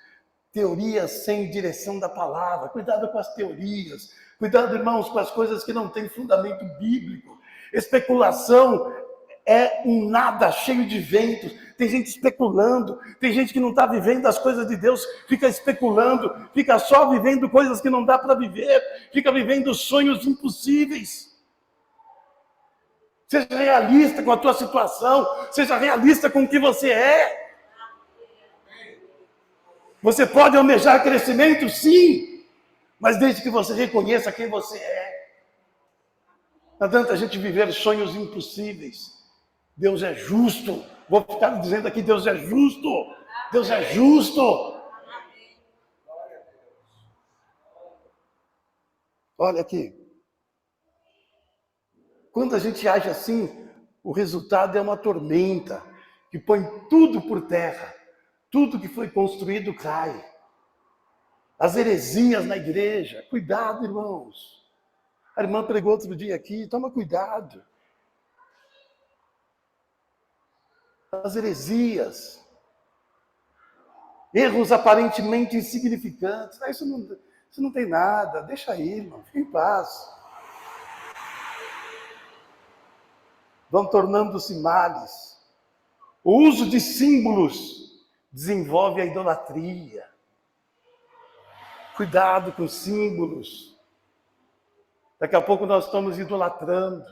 Teorias sem direção da palavra. Cuidado com as teorias. Cuidado, irmãos, com as coisas que não têm fundamento bíblico. Especulação é um nada cheio de ventos. Tem gente especulando, tem gente que não está vivendo as coisas de Deus, fica especulando, fica só vivendo coisas que não dá para viver, fica vivendo sonhos impossíveis. Seja realista com a tua situação, seja realista com o que você é. Você pode almejar crescimento, sim, mas desde que você reconheça quem você é. Não adianta a gente viver sonhos impossíveis. Deus é justo. Vou ficar dizendo aqui, Deus é justo. Deus é justo. Olha aqui. Quando a gente age assim, o resultado é uma tormenta que põe tudo por terra. Tudo que foi construído cai. As heresias na igreja. Cuidado, irmãos. A irmã pregou outro dia aqui. Toma cuidado. As heresias, erros aparentemente insignificantes. Isso não tem nada, deixa aí, irmão, fica em paz. Vão tornando-se males. O uso de símbolos desenvolve a idolatria. Cuidado com símbolos. Daqui a pouco nós estamos idolatrando.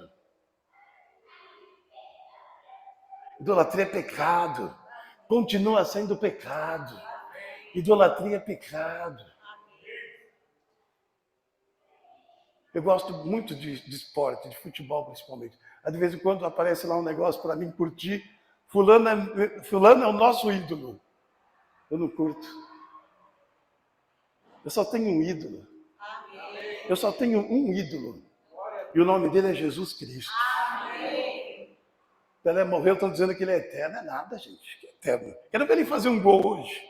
Idolatria é pecado. Continua sendo pecado. Idolatria é pecado. Eu gosto muito de esporte, de futebol principalmente. De vez em quando aparece lá um negócio para mim curtir. Fulano é o nosso ídolo. Eu não curto. Eu só tenho um ídolo. Eu só tenho um ídolo. E o nome dele é Jesus Cristo. Pelé morreu, estão dizendo que ele é eterno. Não é nada, gente. Que eterno. Quero ver ele fazer um gol hoje.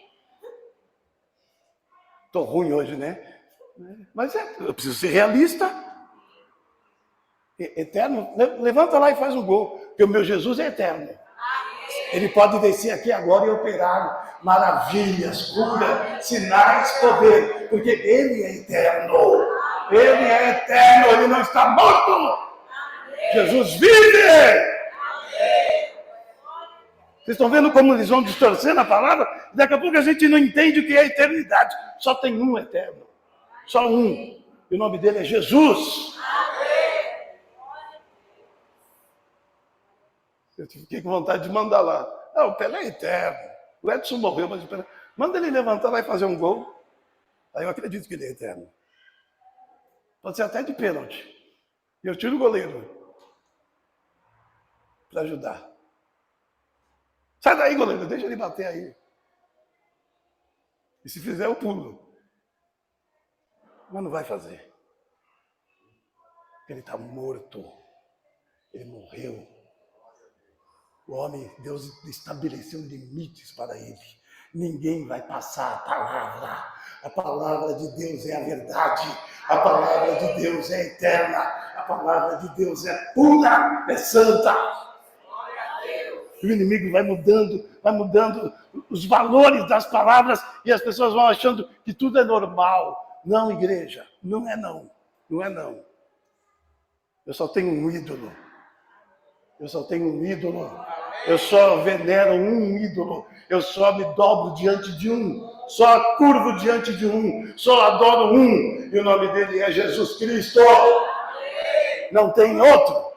Estou ruim hoje, né? Mas eu preciso ser realista. Eterno, levanta lá e faz um gol. Porque o meu Jesus é eterno. Ele pode descer aqui agora e operar maravilhas, cura, sinais, poder. Porque ele é eterno. Ele é eterno, ele não está morto. Jesus vive! Vocês estão vendo como eles vão distorcendo a palavra? Daqui a pouco a gente não entende o que é eternidade. Só tem um eterno. Só um. E o nome dele é Jesus. Eu fiquei com vontade de mandar lá. O Pelé é eterno. O Edson morreu, mas o Pelé... Manda ele levantar lá e fazer um gol. Aí eu acredito que ele é eterno. Pode ser até de pênalti. E eu tiro o goleiro. Para ajudar. Sai daí, goleiro. Deixa ele bater aí. E se fizer, eu pulo. Mas não vai fazer. Ele está morto. Ele morreu. O homem, Deus estabeleceu limites para ele. Ninguém vai passar a palavra. A palavra de Deus é a verdade. A palavra de Deus é eterna. A palavra de Deus é pura, é santa. O inimigo vai mudando os valores das palavras e as pessoas vão achando que tudo é normal. Não, igreja, não é não. Não é não. Eu só tenho um ídolo. Eu só tenho um ídolo. Eu só venero um ídolo. Eu só me dobro diante de um. Só curvo diante de um. Só adoro um. E o nome dele é Jesus Cristo. Não tem outro.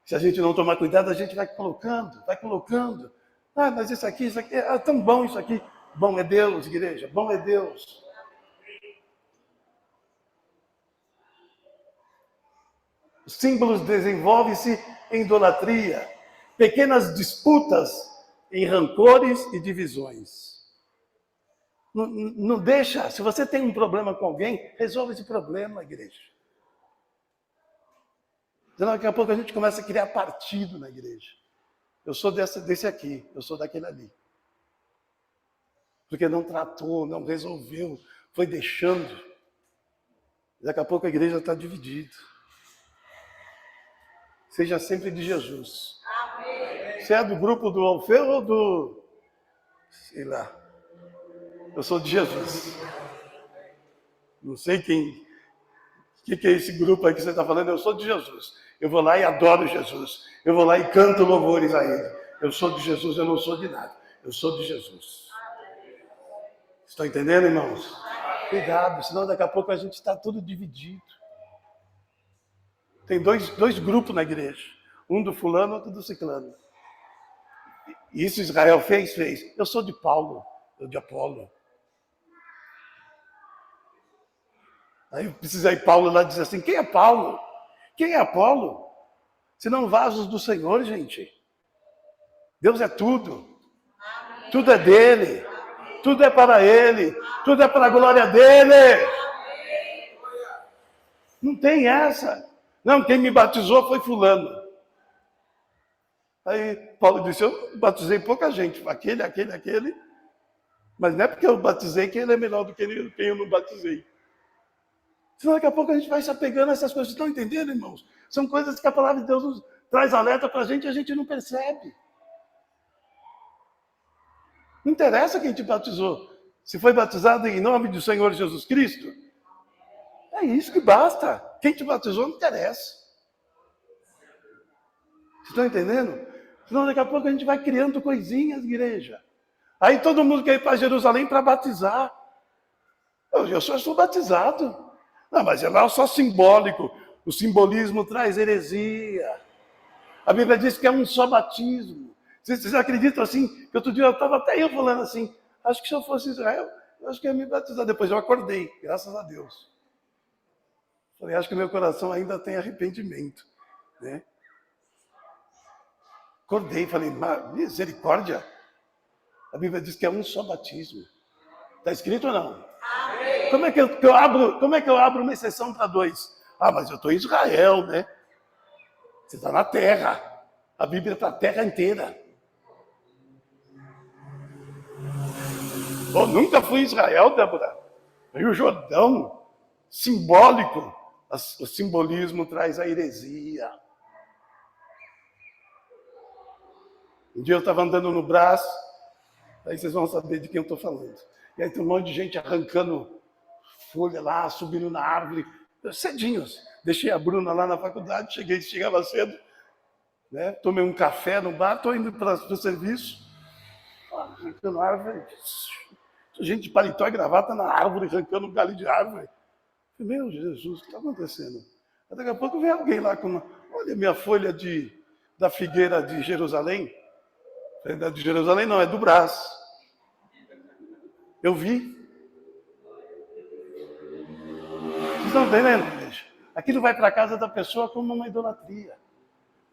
Se a gente não tomar cuidado, a gente vai colocando. Mas isso aqui é tão bom isso aqui. Bom é Deus, igreja. Bom é Deus. Os símbolos desenvolvem-se em idolatria, pequenas disputas em rancores e divisões. Não deixa, se você tem um problema com alguém, resolve esse problema, igreja. Senão daqui a pouco a gente começa a criar partido na igreja. Eu sou desse aqui, eu sou daquele ali. Porque não tratou, não resolveu, foi deixando. Daqui a pouco a igreja está dividida. Seja sempre de Jesus. Amém. Você é do grupo do Alfeu ou do... sei lá. Eu sou de Jesus. Não sei quem... O que é esse grupo aí que você está falando? Eu sou de Jesus. Eu vou lá e adoro Jesus. Eu vou lá e canto louvores a Ele. Eu sou de Jesus, eu não sou de nada. Eu sou de Jesus. Estão entendendo, irmãos? Cuidado, senão daqui a pouco a gente está tudo dividido. Tem dois grupos na igreja. Um do fulano, outro do ciclano. Isso Israel fez. Eu sou de Paulo, eu de Apolo. Aí precisa ir Paulo lá dizer assim, quem é Paulo? Quem é Apolo? Senão vasos do Senhor, gente. Deus é tudo. Amém. Tudo é dele. Amém. Tudo é para ele. Amém. Tudo é para a glória dele. Amém. Não tem essa. Não, quem me batizou foi fulano. Aí Paulo disse, eu batizei pouca gente, aquele. Mas não é porque eu batizei que ele é melhor do que quem eu não batizei. Senão daqui a pouco a gente vai se apegando a essas coisas. Estão entendendo, irmãos? São coisas que a palavra de Deus nos traz alerta para a gente e a gente não percebe. Não interessa quem te batizou. Se foi batizado em nome do Senhor Jesus Cristo, é isso que basta. Quem te batizou não interessa. Vocês estão entendendo? Senão daqui a pouco a gente vai criando coisinhas, igreja. Aí todo mundo quer ir para Jerusalém para batizar. Eu só estou batizado. Não, mas é lá só simbólico. O simbolismo traz heresia. A Bíblia diz que é um só batismo. Vocês acreditam assim? Que outro dia eu estava até eu falando assim, acho que se eu fosse Israel, eu acho que ia me batizar. Depois eu acordei, graças a Deus. Falei, acho que meu coração ainda tem arrependimento. Né? Acordei, falei, misericórdia. A Bíblia diz que é um só batismo. Está escrito ou não? Amém. Como é que eu abro uma exceção para dois? Ah, mas eu estou em Israel, né? Você está na terra. A Bíblia é para a terra inteira. Eu nunca fui em Israel, Débora. Rio Jordão, simbólico. O simbolismo traz a heresia. Um dia eu estava andando no braço, aí vocês vão saber de quem eu estou falando. E aí tem um monte de gente arrancando folha lá, subindo na árvore, cedinhos. Deixei a Bruna lá na faculdade, chegava cedo, né? Tomei um café no bar, estou indo para o serviço, arrancando árvore, gente de paletó e gravata na árvore, arrancando um galho de árvore. Meu Jesus, o que está acontecendo? Daqui a pouco vem alguém lá com olha minha folha da figueira de Jerusalém. De Jerusalém não, é do Brás. Eu vi. Vocês estão entendendo, gente? Aquilo vai para a casa da pessoa como uma idolatria.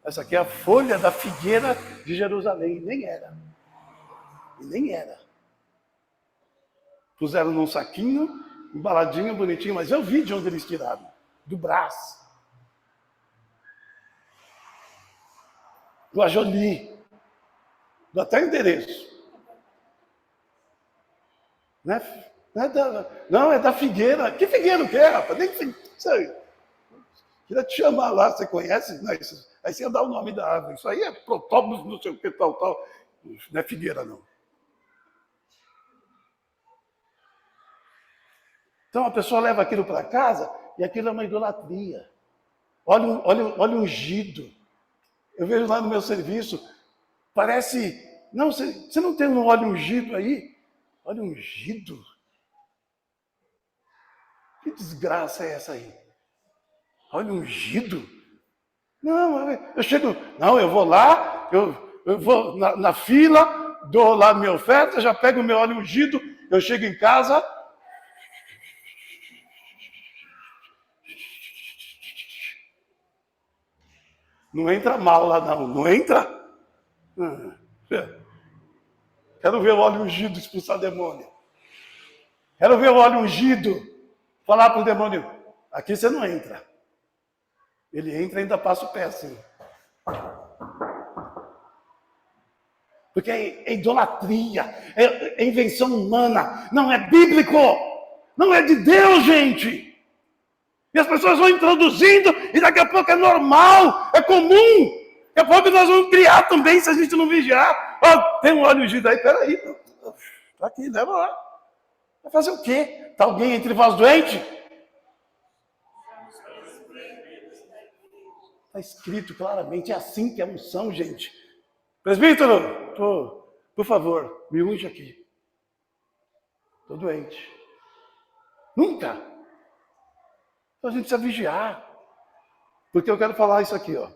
Essa aqui é a folha da figueira de Jerusalém. Nem era. E nem era. Puseram num saquinho, embaladinho, bonitinho, mas eu vi de onde eles tiraram. Do Brás. Do Ajoli. Dou até endereço. Não, é da figueira. Que figueira que é, rapaz? Nem sei. Queria te chamar lá, você conhece? Não, aí você ia dar o nome da árvore. Isso aí é protóbulos, não sei o que, tal. Não é figueira, não. Então a pessoa leva aquilo para casa e aquilo é uma idolatria. Olha o ungido. Eu vejo lá no meu serviço, parece... Não, você não tem um óleo ungido aí? Óleo ungido? Que desgraça é essa aí? Óleo ungido? Não, eu chego... Não, eu vou lá, eu vou na fila, dou lá minha oferta, já pego o meu óleo ungido, eu chego em casa... Não entra mal lá, não entra? Quero ver o óleo ungido expulsar demônio. Quero ver o óleo ungido falar para o demônio, aqui você não entra. Ele entra e ainda passa o pé assim. Porque é idolatria, é invenção humana, não é bíblico, não é de Deus, gente. E as pessoas vão introduzindo e daqui a pouco é normal, é comum. Daqui a pouco nós vamos criar também se a gente não vigiar. Tem um óleo ungido aí, peraí. Tá aqui, leva lá. Vai fazer o quê? Está alguém entre vós doente? Está escrito claramente, é assim que é a unção, gente. Presbítero, por favor, me unge aqui. Estou doente. Nunca. Então a gente precisa vigiar. Porque eu quero falar isso aqui, ó.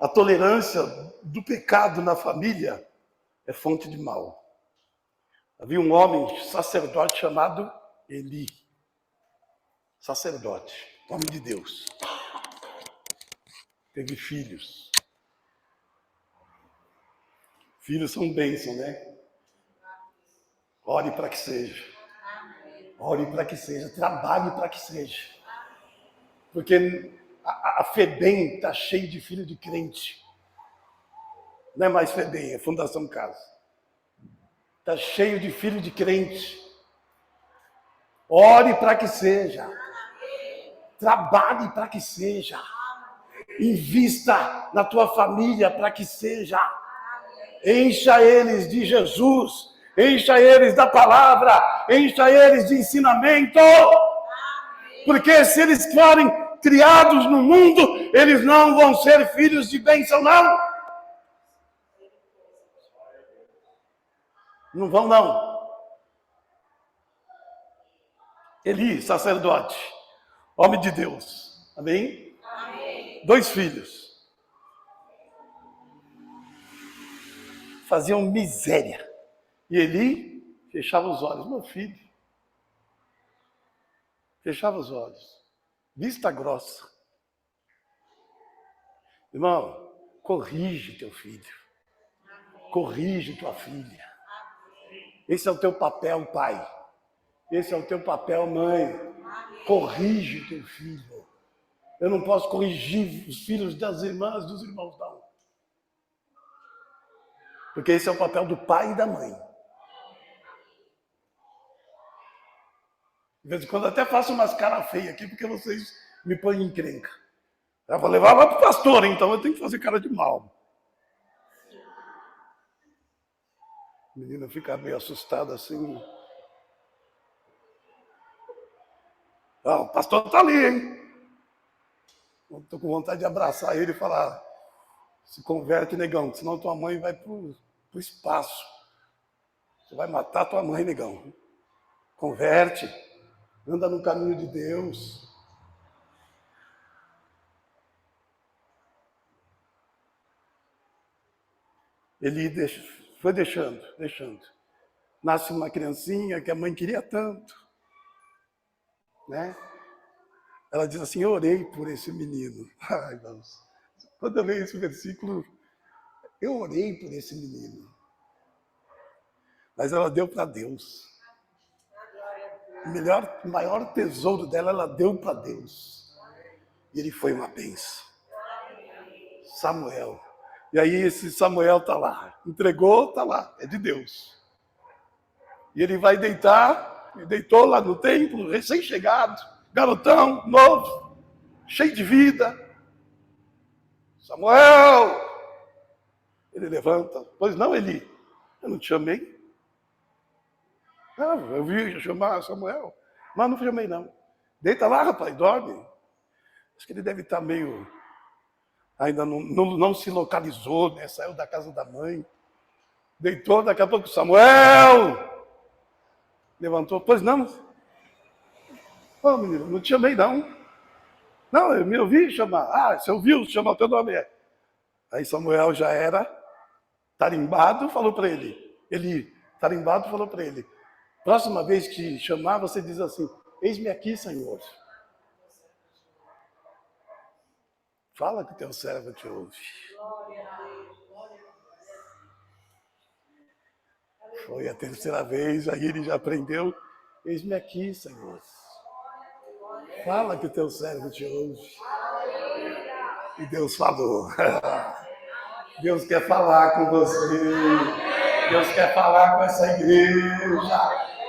A tolerância do pecado na família é fonte de mal. Havia um homem sacerdote chamado Eli. Sacerdote, homem de Deus. Teve filhos. Filhos são bênção, né? Ore para que seja. Ore para que seja. Trabalhe para que seja. Porque a FEBEM está cheia de filho de crente. Não é mais FEBEM, é Fundação Casa. Está cheio de filho de crente. Ore para que seja. Trabalhe para que seja. Invista na tua família para que seja. Encha eles de Jesus. encha eles da palavra, encha eles de ensinamento. Porque se eles forem criados no mundo, eles não vão ser filhos de bênção, não. Não vão, não. Eli, sacerdote, homem de Deus. Amém? Amém. 2 filhos. Faziam miséria. E Eli fechava os olhos. Meu filho. Fechava os olhos. Vista grossa. Irmão, corrige teu filho. Corrige tua filha. Esse é o teu papel, pai. Esse é o teu papel, mãe. Corrige teu filho. Eu não posso corrigir os filhos das irmãs, dos irmãos, não. Porque esse é o papel do pai e da mãe. De vez em quando até faço umas caras feias aqui, porque vocês me põem em encrenca. Eu vou levar lá para o pastor, então eu tenho que fazer cara de mal. A menina fica meio assustada assim. Ah, o pastor está ali, hein? Estou com vontade de abraçar ele e falar: se converte, negão, senão tua mãe vai para o espaço. Você vai matar tua mãe, negão. Converte, anda no caminho de Deus. Ele foi deixando. Nasce uma criancinha que a mãe queria tanto, né? Ela diz assim: eu orei por esse menino. Ai, Deus. Quando eu leio esse versículo, eu orei por esse menino. Mas ela deu para Deus. O maior tesouro dela, ela deu para Deus. E ele foi uma bênção. Samuel. E aí esse Samuel está lá. Entregou, está lá. É de Deus. E ele vai deitar. E deitou lá no templo, recém-chegado. Garotão, novo. Cheio de vida. Samuel! Ele levanta. Pois não, Eli? Eu não te chamei. Não, eu vi chamar Samuel. Mas não chamei, não. Deita lá, rapaz, dorme. Acho que ele deve estar meio... Ainda não se localizou, né? Saiu da casa da mãe. Deitou, daqui a pouco, Samuel! Levantou. Pois não? Ô, menino, não te chamei, não. Não, eu me ouvi chamar. Ah, você ouviu chamar o teu nome? Aí Samuel já era tarimbado, falou para ele. Ele, tarimbado, falou para ele: próxima vez que chamar, você diz assim: eis-me aqui, Senhor. Fala que teu servo te ouve. Foi a terceira vez, aí ele já aprendeu: eis-me aqui, Senhor. Fala que teu servo te ouve. E Deus falou. Deus quer falar com você. Deus quer falar com essa igreja.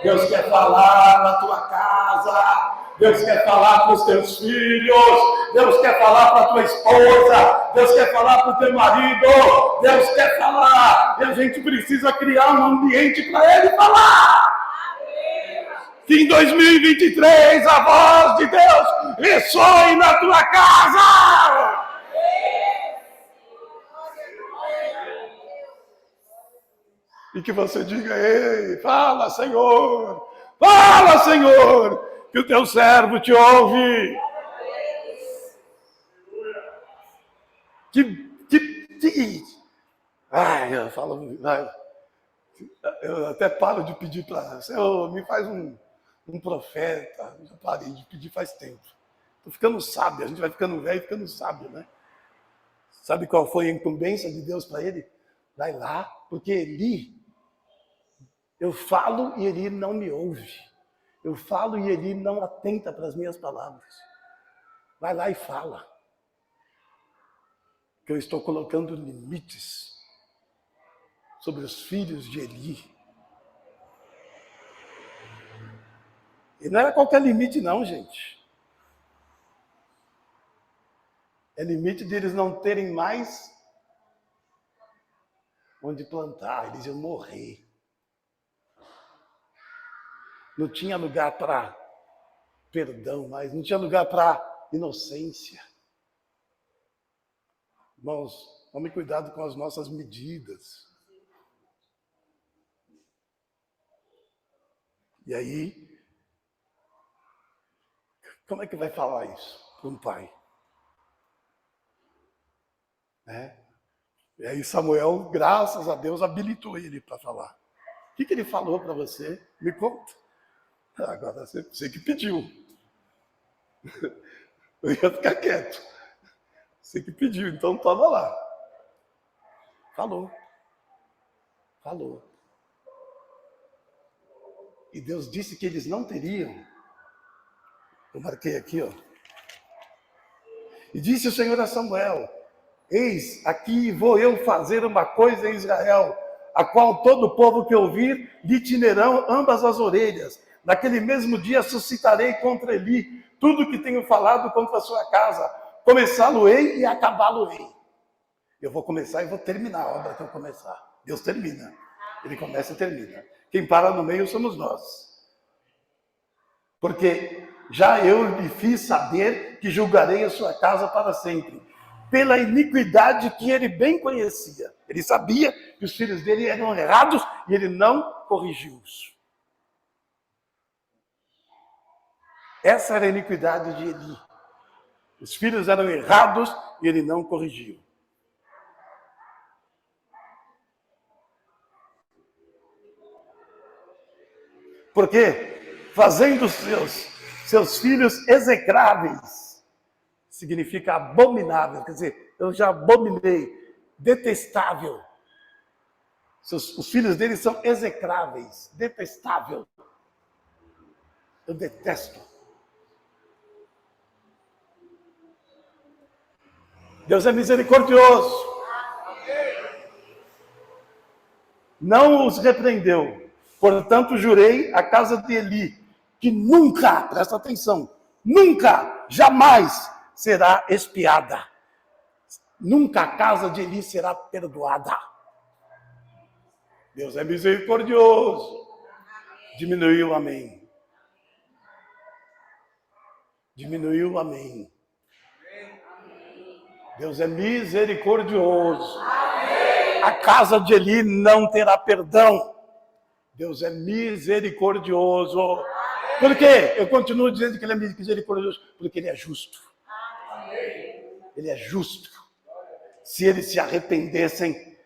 Deus quer falar na tua casa. Deus quer falar com os teus filhos. Deus quer falar para a tua esposa. Deus quer falar para o teu marido. Deus quer falar. E a gente precisa criar um ambiente para ele falar. Que em 2023 a voz de Deus ressoe na tua casa. E que você diga: ei, fala, Senhor, que o teu servo te ouve. Ai, eu falo, eu até paro de pedir para Senhor, me faz um profeta. Eu já parei de pedir faz tempo. Estou ficando sábio, a gente vai ficando velho e ficando sábio, né? Sabe qual foi a incumbência de Deus para ele? Vai lá, porque Eli, eu falo e ele não me ouve. Eu falo e ele não atenta para as minhas palavras. Vai lá e fala. Que eu estou colocando limites sobre os filhos de Eli. E não era qualquer limite não, gente. É limite de eles não terem mais onde plantar, eles iam morrer. Não tinha lugar para perdão mais, não tinha lugar para inocência. Irmãos, tome cuidado com as nossas medidas. E aí, como é que vai falar isso para um pai? E aí Samuel, graças a Deus, habilitou ele para falar. O que ele falou para você? Me conta. Agora você que pediu. Eu ia ficar quieto. Você que pediu, então toma lá. Falou. E Deus disse que eles não teriam. Eu marquei aqui, ó. E disse o Senhor a Samuel: eis, aqui vou eu fazer uma coisa em Israel, a qual todo o povo que ouvir lhe tinerão ambas as orelhas. Naquele mesmo dia suscitarei contra Eli tudo que tenho falado contra a sua casa. Começá-lo-ei e acabá-lo-ei. Eu vou começar e vou terminar a obra que eu começar. Deus termina. Ele começa e termina. Quem para no meio somos nós. Porque já eu lhe fiz saber que julgarei a sua casa para sempre, pela iniquidade que ele bem conhecia. Ele sabia que os filhos dele eram errados e ele não corrigiu-os. Essa era a iniquidade de Eli. Os filhos eram errados e ele não corrigiu. Porque fazendo seus filhos execráveis, significa abominável, quer dizer, eu já abominei, detestável. Os filhos dele são execráveis, detestável. Eu detesto. Deus é misericordioso. Não os repreendeu. Portanto, jurei à casa de Eli que nunca, presta atenção, nunca, jamais será expiada. Nunca a casa de Eli será perdoada. Deus é misericordioso. Diminuiu, amém. Diminuiu, amém. Deus é misericordioso. A casa de Eli não terá perdão. Deus é misericordioso. Por quê? Eu continuo dizendo que ele é misericordioso. Porque ele é justo. Ele é justo. Se eles se arrependessem,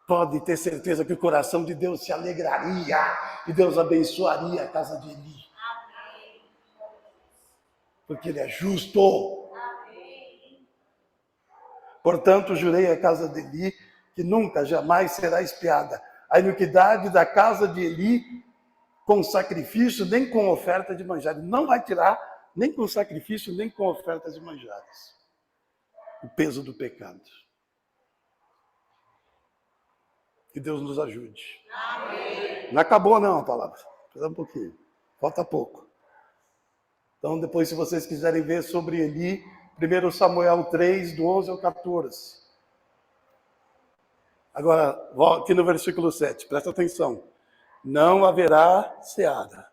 pode ter certeza que o coração de Deus se alegraria. E Deus abençoaria a casa de Eli. Porque ele é justo. Portanto, jurei à casa de Eli que nunca, jamais será expiada a iniquidade da casa de Eli com sacrifício, nem com oferta de manjares. Não vai tirar nem com sacrifício, nem com oferta de manjares. O peso do pecado. Que Deus nos ajude. Amém. Não acabou não a palavra. Espera um pouquinho. Falta pouco. Então, depois, se vocês quiserem ver sobre Eli, 1 Samuel 3, do 11 ao 14. Agora, aqui no versículo 7, presta atenção. Não haverá seara.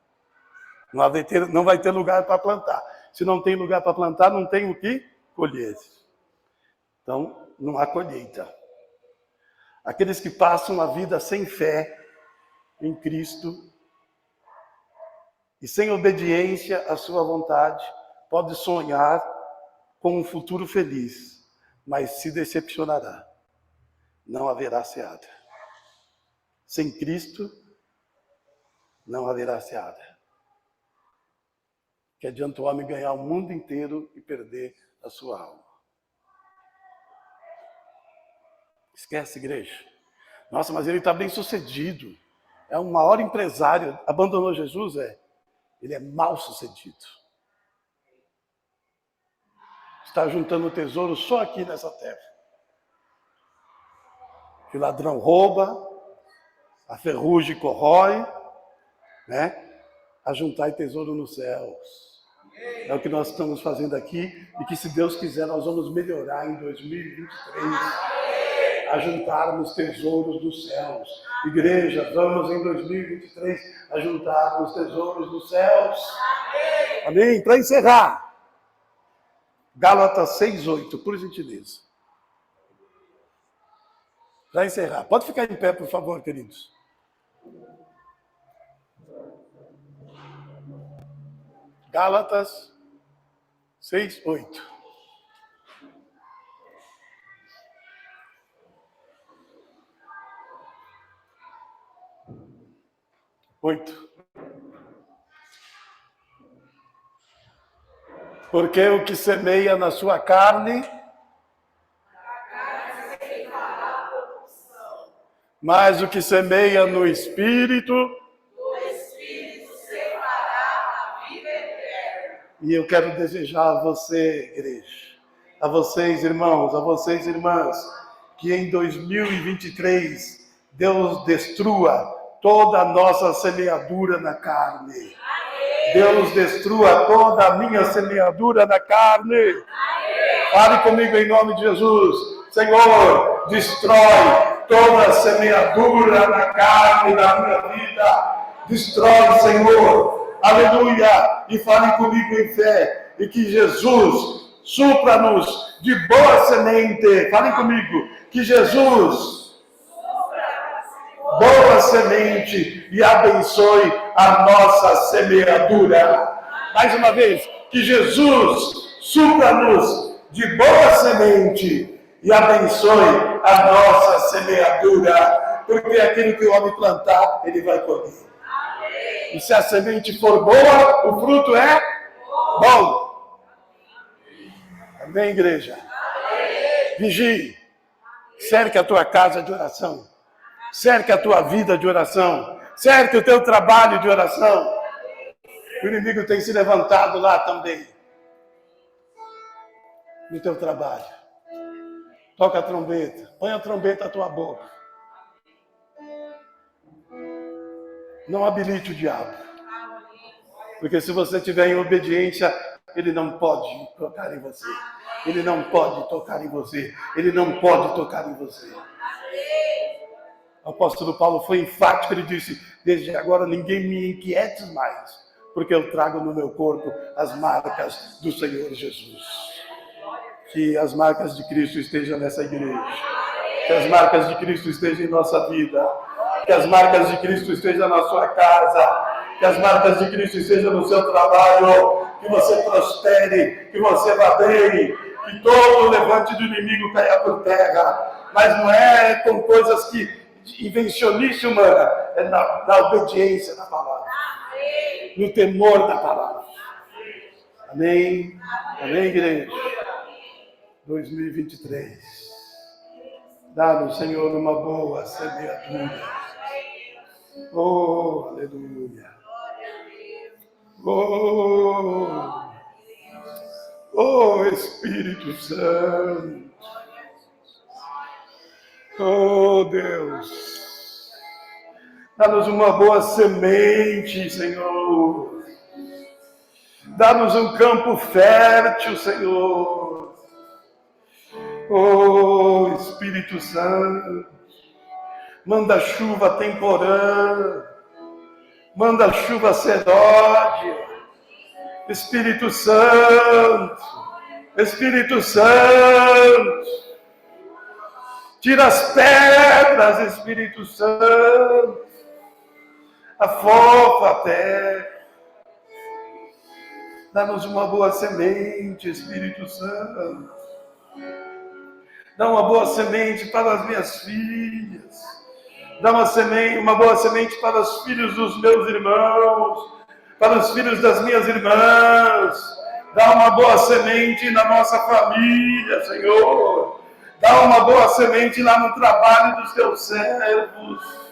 Não vai ter lugar para plantar. Se não tem lugar para plantar, não tem o que colher. Então, não há colheita. Aqueles que passam a vida sem fé em Cristo e sem obediência à sua vontade, pode sonhar com um futuro feliz, mas se decepcionará. Não haverá seara. Sem Cristo, não haverá seara. Que adianta o homem ganhar o mundo inteiro e perder a sua alma. Esquece, igreja. Nossa, mas ele está bem sucedido. É um maior empresário. Abandonou Jesus? Ele é mal sucedido. Está juntando tesouro só aqui nessa terra. Que o ladrão rouba, a ferrugem corrói, né? A juntar tesouro nos céus. É o que nós estamos fazendo aqui e que, se Deus quiser, nós vamos melhorar em 2023. ajuntarmos tesouros dos céus. Igreja, vamos em 2023 ajuntarmos tesouros dos céus. Amém? Para encerrar, Gálatas 6:8, por gentileza. Para encerrar, pode ficar em pé, por favor, queridos. Gálatas 6:8. Porque o que semeia na sua carne, mas o que semeia no Espírito, e eu quero desejar a você, igreja, a vocês, irmãos, a vocês, irmãs, que em 2023 Deus destrua toda a nossa semeadura na carne. Deus destrua toda a minha semeadura na carne. Fale comigo em nome de Jesus. Senhor, destrói toda a semeadura na carne da minha vida. Destrói, Senhor. Aleluia. E fale comigo em fé. E que Jesus supra-nos de boa semente. Fale comigo. Que Jesus boa semente e abençoe a nossa semeadura. Mais uma vez, que Jesus supra-nos de boa semente e abençoe a nossa semeadura, porque aquilo que o homem plantar, ele vai colher. E se a semente for boa, o fruto é bom. Amém, igreja? Vigie, cerque a tua casa de oração. Cerque a tua vida de oração. Cerque o teu trabalho de oração. O inimigo tem se levantado lá também. No teu trabalho. Toca a trombeta. Põe a trombeta à tua boca. Não habilite o diabo. Porque se você estiver em obediência, ele não pode tocar em você. Ele não pode tocar em você. Ele não pode tocar em você. O apóstolo Paulo foi enfático, ele disse, desde agora ninguém me inquiete mais, porque eu trago no meu corpo as marcas do Senhor Jesus. Que as marcas de Cristo estejam nessa igreja, que as marcas de Cristo estejam em nossa vida, que as marcas de Cristo estejam na sua casa, que as marcas de Cristo estejam no seu trabalho, que você prospere, que você vá bem, que todo levante do inimigo caia por terra, mas não é com coisas que invencionice humana, é na obediência da palavra, no temor da palavra. Amém? Amém, igreja? 2023. Dá-nos, Senhor, uma boa semeadura. Oh, aleluia. Oh, Espírito Santo. Oh, Deus, dá-nos uma boa semente, Senhor. Dá-nos um campo fértil, Senhor. Oh, Espírito Santo, manda chuva temporã, manda chuva sedódia. Espírito Santo, Espírito Santo. Tira as pedras, Espírito Santo. Afofa a terra. Dá-nos uma boa semente, Espírito Santo. Dá uma boa semente para as minhas filhas. Dá uma boa semente para os filhos dos meus irmãos. Para os filhos das minhas irmãs. Dá uma boa semente na nossa família, Senhor. Dá uma boa semente lá no trabalho dos teus servos.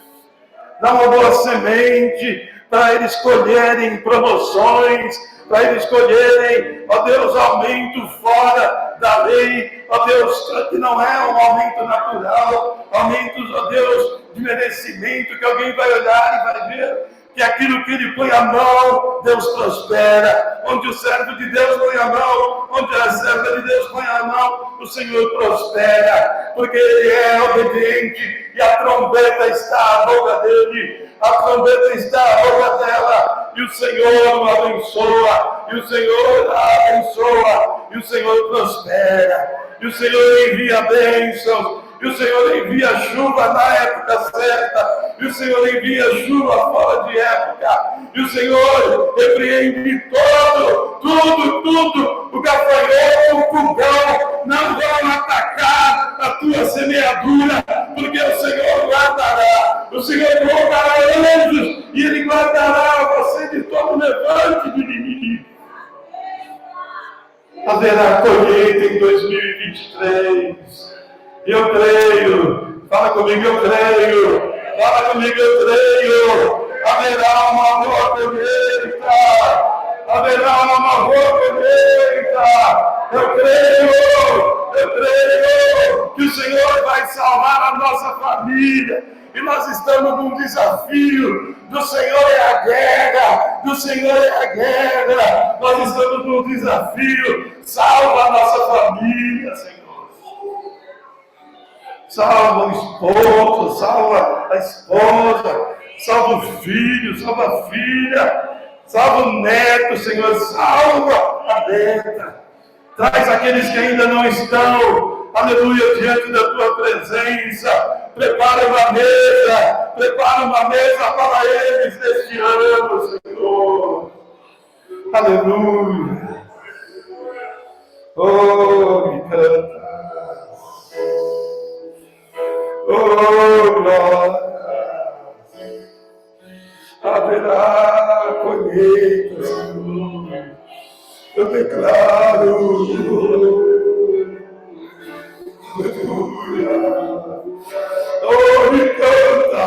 Dá uma boa semente para eles colherem promoções, para eles colherem, ó Deus, aumento fora da lei, ó Deus, que não é um aumento natural, aumentos, ó Deus, de merecimento, que alguém vai olhar e vai ver, que aquilo que ele põe a mão, Deus prospera. Onde o servo de Deus põe a mão, onde a serva de Deus põe a mão, o Senhor prospera, porque ele é obediente e a trombeta está à boca dele, a trombeta está à boca dela, e o Senhor o abençoa, e o Senhor a abençoa, e o Senhor prospera, e o Senhor envia bênçãos, e o Senhor envia chuva na época certa, e o Senhor envia chuva fora de época, e o Senhor repreende tudo, o gafanhoto, o pulgão, não vão atacar a tua semeadura, porque o Senhor guardará, o Senhor colocará anjos, e Ele guardará você de todo levante de inimigo. Haverá colheita em 2023. Eu creio. Fala comigo, eu creio. Fala comigo, eu creio. Haverá uma boa colheita. Haverá uma boa colheita. Eu creio que o Senhor vai salvar a nossa família. E nós estamos num desafio. Do Senhor é a guerra. Do Senhor é a guerra. Nós estamos num desafio. Salva a nossa família, Senhor. Salva o esposo, salva a esposa, salva o filho, salva a filha, salva o neto, Senhor, salva a neta. Traz aqueles que ainda não estão, aleluia, diante da tua presença. Prepara uma mesa para eles neste ano, Senhor. Aleluia. Oh, me canta. Oh, glória! Haverá colheita, Senhor. Eu declaro. Aleluia! Oh, me canta!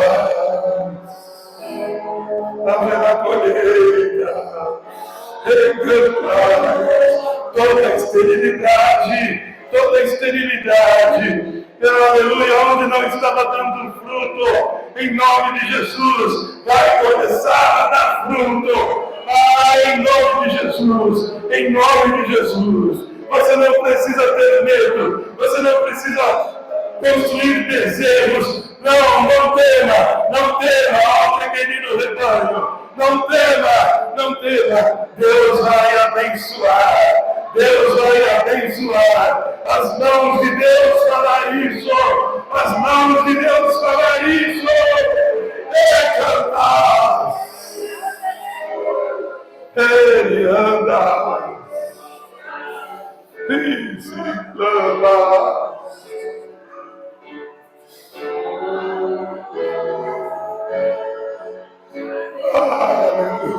Haverá colheita. Encantar toda esterilidade. Aleluia, onde não estava dando fruto, em nome de Jesus, vai começar a dar fruto. Em nome de Jesus. Você não precisa ter medo, você não precisa construir desejos. Não tema, ó pequenino rebanho. Não tema. Deus vai abençoar. As mãos de Deus fará isso. É cantar. Ele anda. E se clama. Aleluia.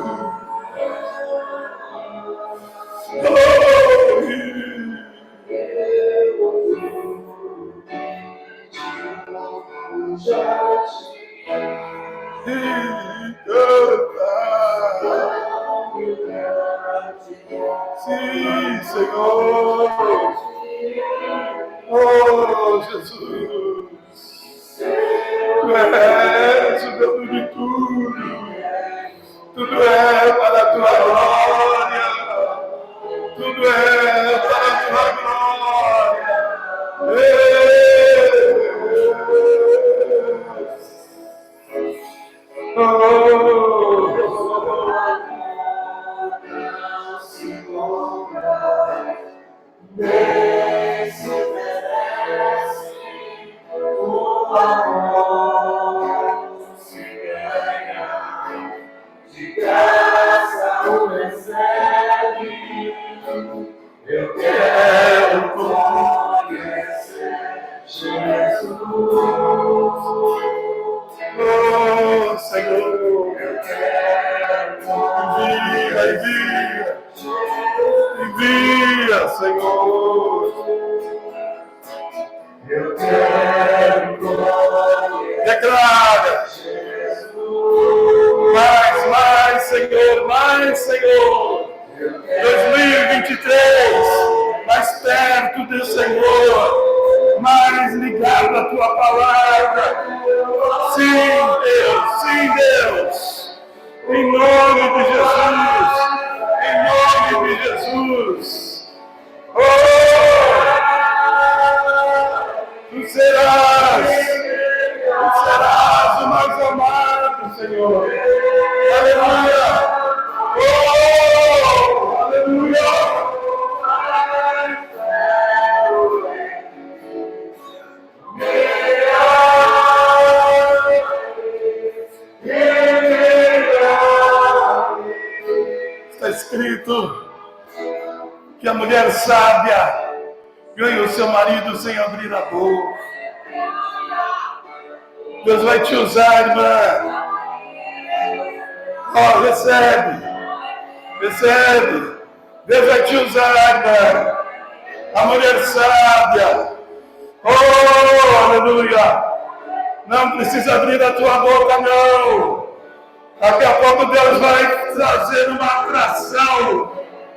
Sim, Senhor. Oh, Jesus. Tu és o dono de tudo. Tudo é para a tua glória. Tudo é para a tua glória. Eu quero conhecer Jesus. Oh, Senhor, eu quero envia, Senhor. Eu quero conhecer. Declara. Mais, Senhor. 2023, mais perto do Senhor, mais ligado à tua palavra. Sim, Deus. Em nome de Jesus. Em nome de Jesus. Oh! Tu serás o mais amado, Senhor. Aleluia. Oh! Aleluia. Está escrito que a mulher sábia ganha o seu marido sem abrir a boca. Deus vai te usar, irmã. Oh, recebe. Deus vai te usar, irmã. A mulher sábia. Oh, aleluia. Não precisa abrir a tua boca, não. Daqui a pouco Deus vai trazer uma atração.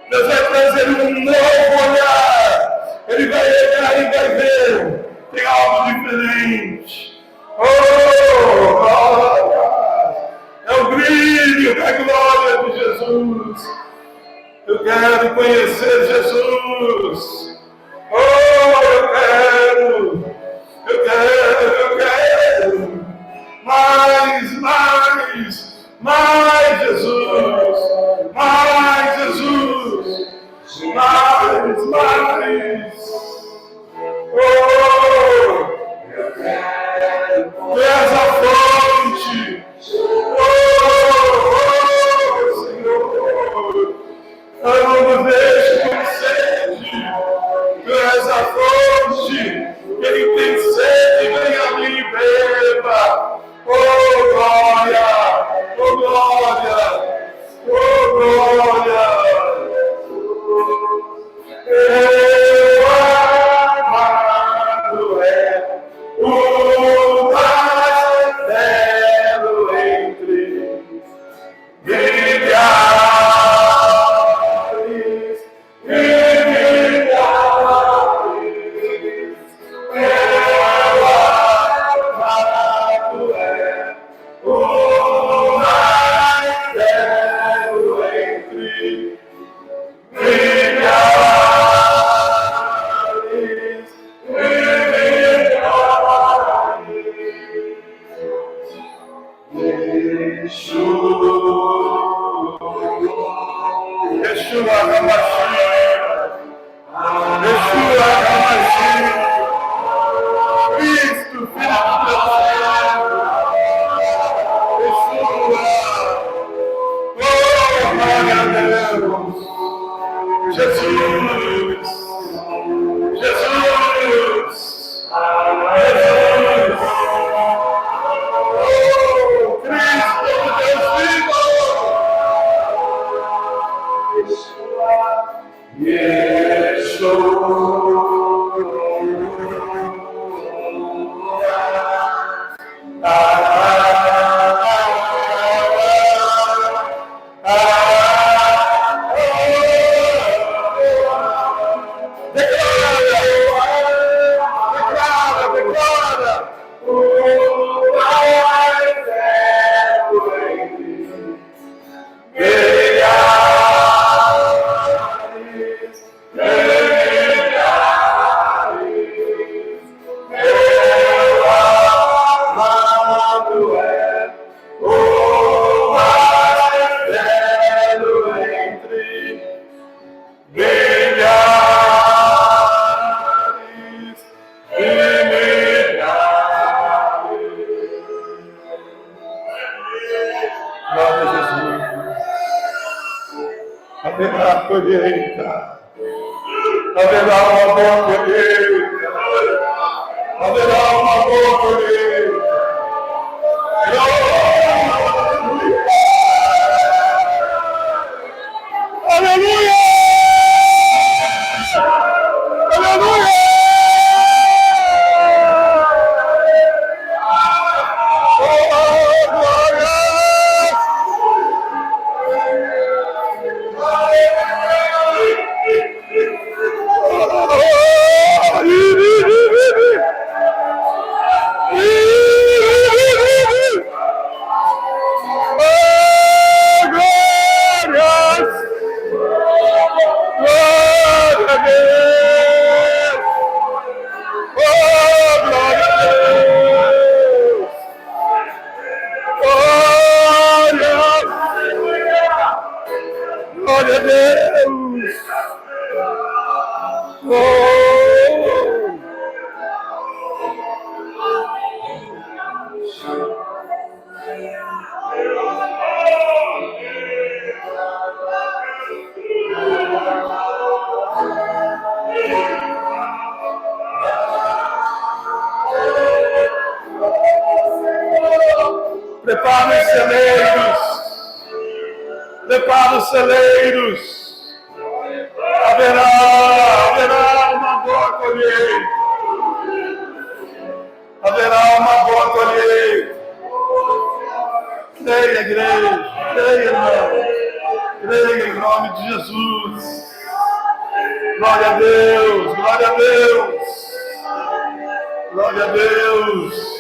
Deus vai trazer um novo olhar. Ele vai olhar e vai ver. Tem algo diferente. Oh, glória. É o brilho da glória de Jesus. Eu quero conhecer Jesus. Oh, eu quero. Mais Jesus. Mais Jesus. Mais. Oh, tu és a fonte. Senhor. Eu não me deixo com sede. Tu és a fonte. Quem tem sede, vem a mim e beba. Oh, glória! Oh, glória! Oh, glória! Meu amado é o mais belo entre milhares e milhares. Meu amado é o mais belo entre milhares e milhares. Yeshua HaMashiach. Yeshua HaMashiach. Cristo, Filho de Deus. Yeshua. Oh, glória a Deus. Jesus. Oh, Cristo de Deus vivo. Haverá colheita, haverá uma boa colheita, haverá uma boa colheita. Aleluia! Aleluia! Oh, glória! Deus! Oh! Prepara os celeiros. Prepara os celeiros. Haverá uma boa colheita. Haverá uma boa colheita. Creia, igreja. Creia, irmão. Creia em nome de Jesus. Glória a Deus. Glória a Deus. Glória a Deus.